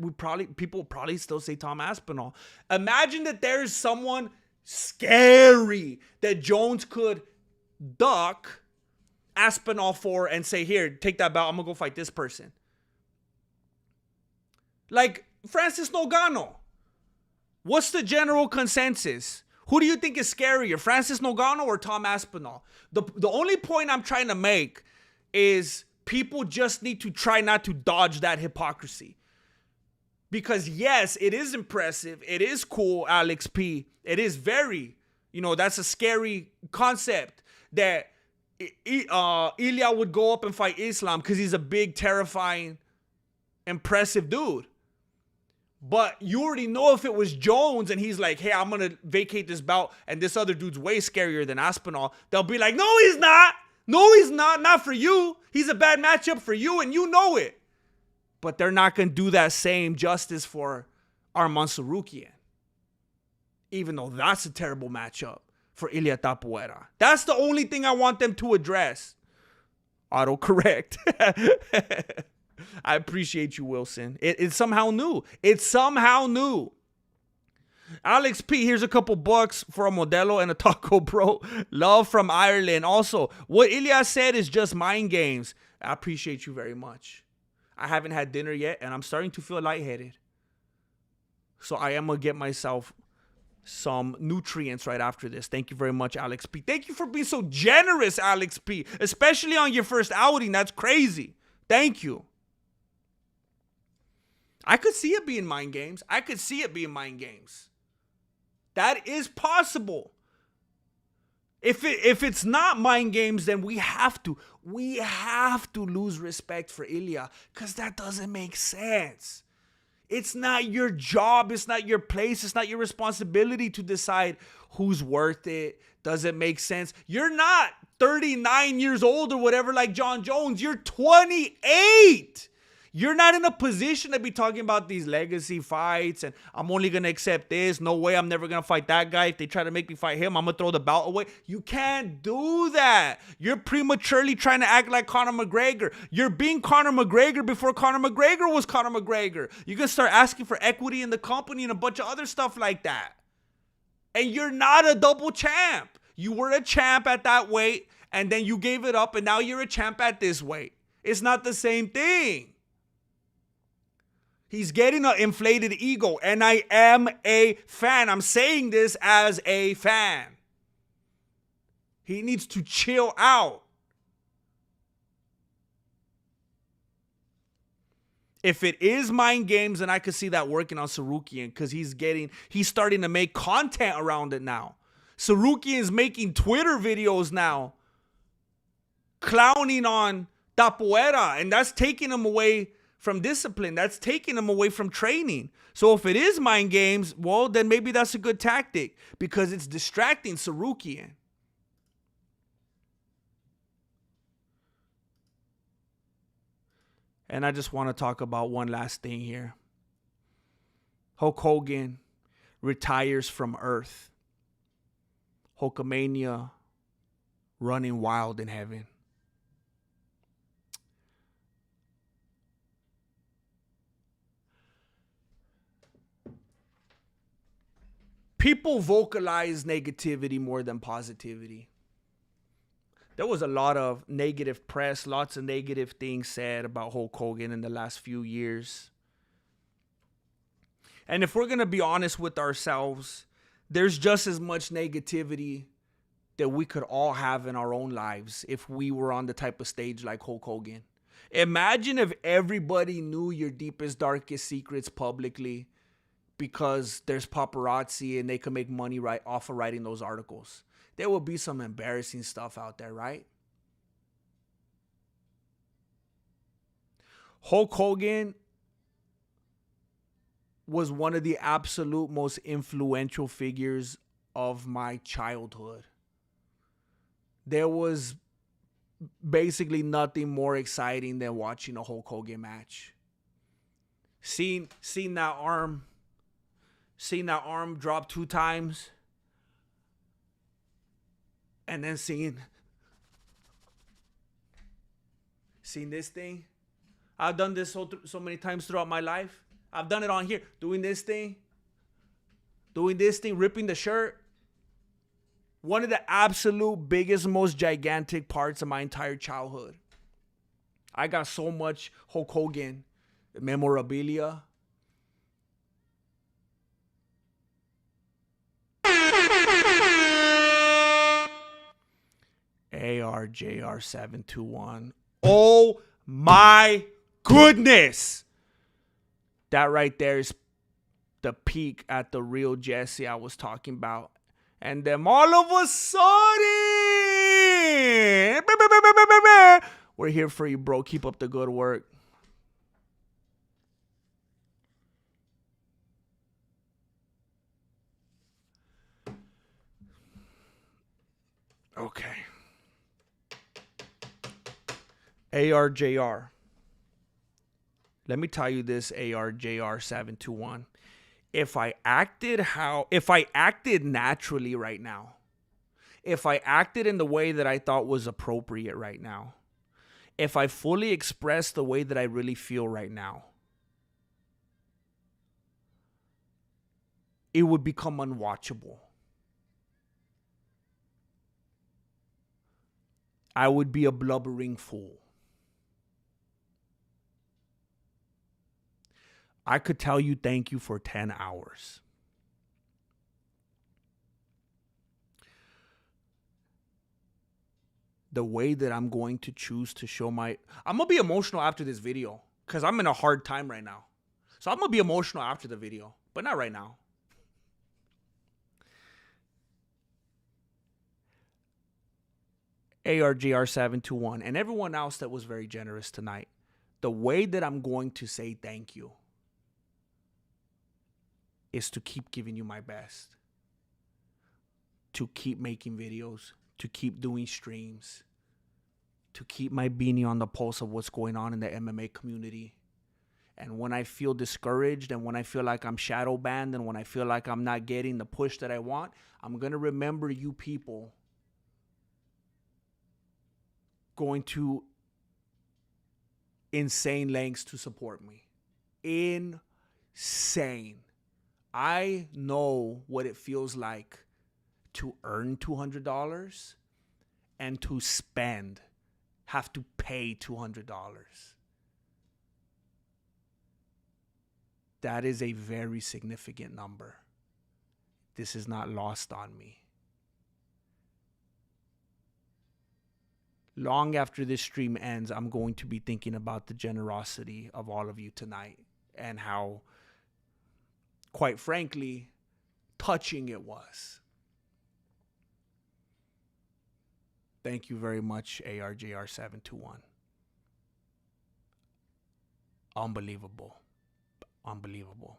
people probably still say Tom Aspinall. Imagine that there's someone scary that Jones could duck Aspinall for and say, here, take that belt, I'm gonna go fight this person. Like Francis Ngannou. What's the general consensus? Who do you think is scarier, Francis Ngannou or Tom Aspinall? The only point I'm trying to make is people just need to try not to dodge that hypocrisy. Because yes, it is impressive. It is cool, Alex P. It is very, that's a scary concept that Ilia would go up and fight Islam because he's a big, terrifying, impressive dude. But you already know if it was Jones and he's like, hey, I'm going to vacate this bout and this other dude's way scarier than Aspinall, they'll be like, no, he's not. No, he's not. Not for you. He's a bad matchup for you and you know it. But they're not going to do that same justice for Arman Tsarukyan. Even though that's a terrible matchup for Ilia Topuria. That's the only thing I want them to address. Autocorrect. I appreciate you, Wilson. It's somehow new. It's somehow new. Alex P, here's a couple bucks for a Modelo and a taco, bro. Love from Ireland. Also, what Ilia said is just mind games. I appreciate you very much. I haven't had dinner yet, and I'm starting to feel lightheaded. So I am going to get myself some nutrients right after this. Thank you very much, Alex P. Thank you for being so generous, Alex P. Especially on your first outing. That's crazy. Thank you. I could see it being mind games. I could see it being mind games. That is possible. If it's not mind games, then we have to lose respect for Ilia, because that doesn't make sense. It's not your job. It's not your place. It's not your responsibility to decide who's worth it. Does it make sense? You're not 39 years old or whatever like Jon Jones. You're 28. You're not in a position to be talking about these legacy fights and I'm only going to accept this. No way, I'm never going to fight that guy. If they try to make me fight him, I'm going to throw the belt away. You can't do that. You're prematurely trying to act like Conor McGregor. You're being Conor McGregor before Conor McGregor was Conor McGregor. You can start asking for equity in the company and a bunch of other stuff like that. And you're not a double champ. You were a champ at that weight and then you gave it up and now you're a champ at this weight. It's not the same thing. He's getting an inflated ego, and I am a fan. I'm saying this as a fan. He needs to chill out. If it is mind games, then I could see that working on Tsarukyan because he's starting to make content around it now. Tsarukyan is making Twitter videos now, clowning on Topuria, and that's taking him away from discipline. That's taking him away from training. So if it is mind games, well, then maybe that's a good tactic because it's distracting Tsarukyan. And I just want to talk about one last thing here. Hulk Hogan retires from Earth. Hulkamania running wild in heaven. People vocalize negativity more than positivity. There was a lot of negative press, lots of negative things said about Hulk Hogan in the last few years. And if we're going to be honest with ourselves, there's just as much negativity that we could all have in our own lives if we were on the type of stage like Hulk Hogan. Imagine if everybody knew your deepest, darkest secrets publicly because there's paparazzi and they can make money right off of writing those articles. There will be some embarrassing stuff out there, right? Hulk Hogan was one of the absolute most influential figures of my childhood. There was basically nothing more exciting than watching a Hulk Hogan match. Seeing that arm drop 2 times. And then seeing this thing. I've done this so many times throughout my life. I've done it on here. Doing this thing, ripping the shirt. One of the absolute biggest, most gigantic parts of my entire childhood. I got so much Hulk Hogan memorabilia. ARJR721. Oh my goodness. That right there is the peak at the real Jesse I was talking about. And then all of a sudden, we're here for you, bro. Keep up the good work. Okay. ARJR. Let me tell you this, ARJR721. If I acted naturally right now, if I acted in the way that I thought was appropriate right now, if I fully expressed the way that I really feel right now, it would become unwatchable. I would be a blubbering fool. I could tell you thank you for 10 hours. The way that I'm going to choose to show I'm going to be emotional after this video because I'm in a hard time right now. So I'm going to be emotional after the video, but not right now. ARGR721 and everyone else that was very generous tonight. The way that I'm going to say thank you is to keep giving you my best, to keep making videos, to keep doing streams, to keep my beanie on the pulse of what's going on in the MMA community. And when I feel discouraged and when I feel like I'm shadow banned and when I feel like I'm not getting the push that I want, I'm going to remember you people going to insane lengths to support me. Insane. I know what it feels like to earn $200 and to have to pay $200. That is a very significant number. This is not lost on me. long after this stream ends, I'm going to be thinking about the generosity of all of you tonight and how, quite frankly, touching it was. Thank you very much, ARJR721. Unbelievable. Unbelievable.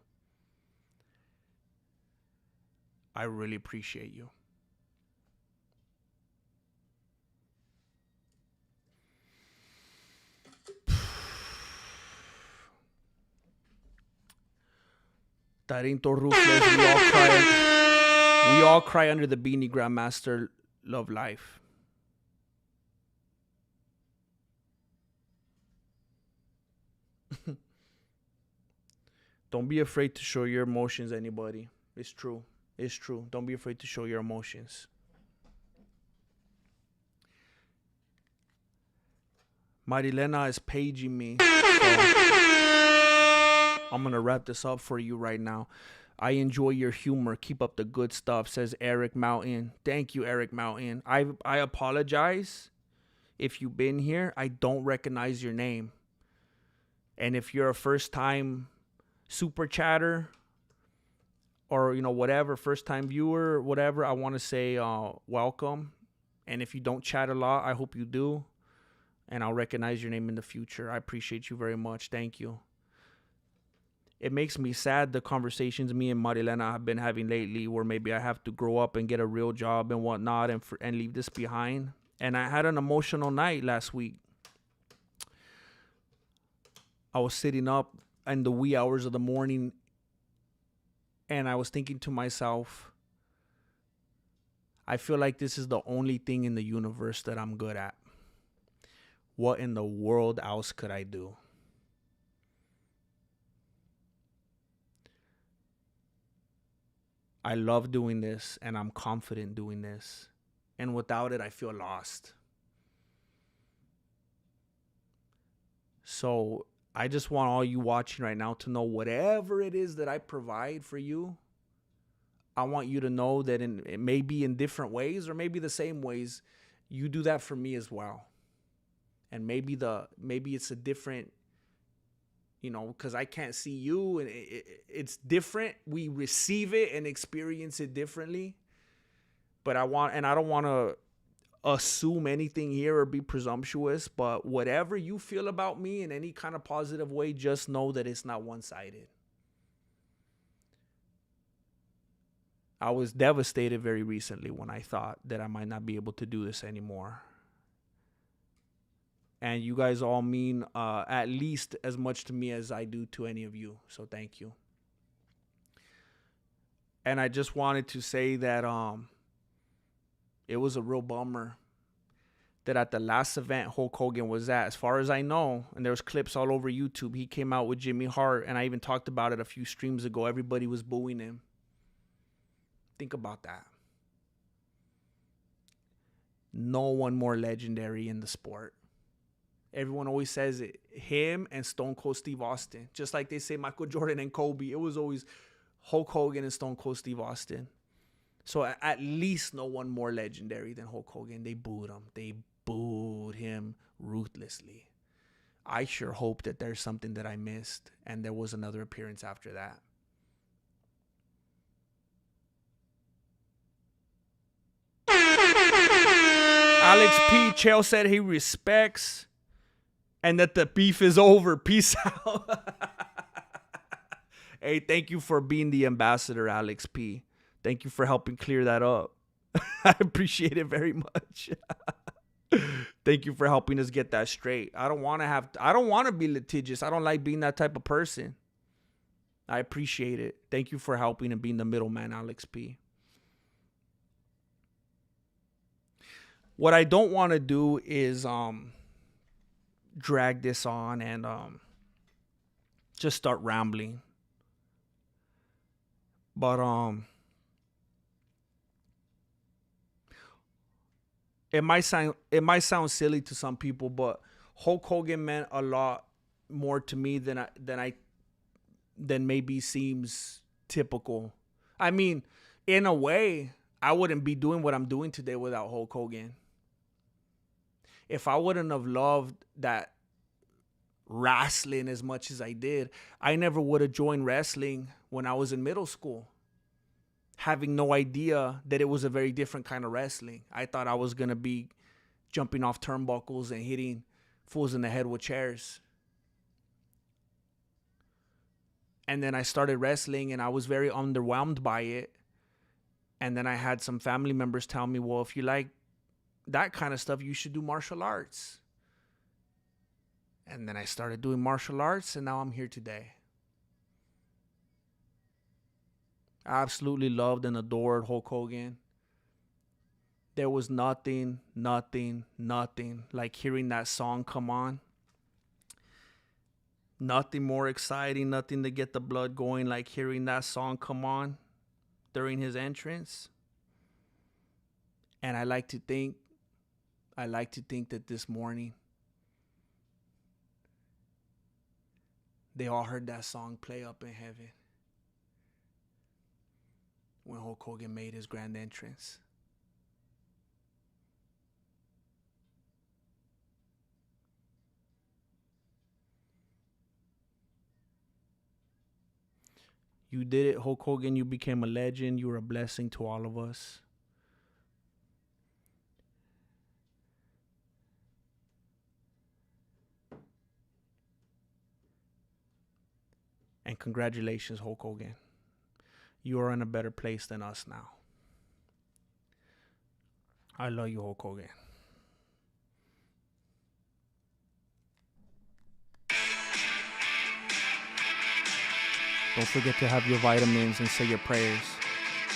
I really appreciate you. That ain't so ruthless. We all cry under the beanie, Grandmaster. Love life. Don't be afraid to show your emotions, anybody. It's true. It's true. Don't be afraid to show your emotions. Marilena is paging me. So I'm going to wrap this up for you right now. I enjoy your humor. Keep up the good stuff, says Eric Mountain. Thank you, Eric Mountain. I apologize if you've been here. I don't recognize your name. And if you're a first-time super chatter or, whatever, first-time viewer, whatever, I want to say welcome. And if you don't chat a lot, I hope you do. And I'll recognize your name in the future. I appreciate you very much. Thank you. It makes me sad, the conversations me and Marilena have been having lately, where maybe I have to grow up and get a real job and whatnot and leave this behind. And I had an emotional night last week. I was sitting up in the wee hours of the morning and I was thinking to myself, I feel like this is the only thing in the universe that I'm good at. What in the world else could I do? I love doing this and I'm confident doing this. And without it, I feel lost. So I just want all you watching right now to know whatever it is that I provide for you, I want you to know that it may be in different ways or maybe the same ways, you do that for me as well. And maybe it's a different, because I can't see you and it's different. We receive it and experience it differently. But I don't want to assume anything here or be presumptuous, but whatever you feel about me in any kind of positive way, just know that it's not one-sided. I was devastated very recently when I thought that I might not be able to do this anymore. And you guys all mean at least as much to me as I do to any of you. So thank you. And I just wanted to say that it was a real bummer that at the last event Hulk Hogan was at, as far as I know, and there was clips all over YouTube, he came out with Jimmy Hart, and I even talked about it a few streams ago. Everybody was booing him. Think about that. No one more legendary in the sport. Everyone always says it. Him and Stone Cold Steve Austin. Just like they say Michael Jordan and Kobe. It was always Hulk Hogan and Stone Cold Steve Austin. So at least no one more legendary than Hulk Hogan. They booed him. They booed him ruthlessly. I sure hope that there's something that I missed and there was another appearance after that. Alex P. Chael said he respects and that the beef is over. Peace out. Hey, thank you for being the ambassador, Alex P. Thank you for helping clear that up. I appreciate it very much. Thank you for helping us get that straight. I don't want to be litigious. I don't like being that type of person. I appreciate it. Thank you for helping and being the middleman, Alex P. What I don't want to do is drag this on and just start rambling. But it might sound silly to some people, but Hulk Hogan meant a lot more to me than maybe seems typical. I mean, in a way, I wouldn't be doing what I'm doing today without Hulk Hogan. if I wouldn't have loved that wrestling as much as I did, I never would have joined wrestling when I was in middle school, having no idea that it was a very different kind of wrestling. I thought I was going to be jumping off turnbuckles and hitting fools in the head with chairs. And then I started wrestling and I was very underwhelmed by it. And then I had some family members tell me, well, if you like that kind of stuff, you should do martial arts. And then I started doing martial arts, and now I'm here today. I absolutely loved and adored Hulk Hogan. There was nothing like hearing that song come on. Nothing more exciting, nothing to get the blood going like hearing that song come on during his entrance. And I like to think that this morning they all heard that song play up in heaven when Hulk Hogan made his grand entrance. You did it, Hulk Hogan. You became a legend. You were a blessing to all of us. And congratulations, Hulk Hogan. You are in a better place than us now. I love you, Hulk Hogan. Don't forget to have your vitamins and say your prayers.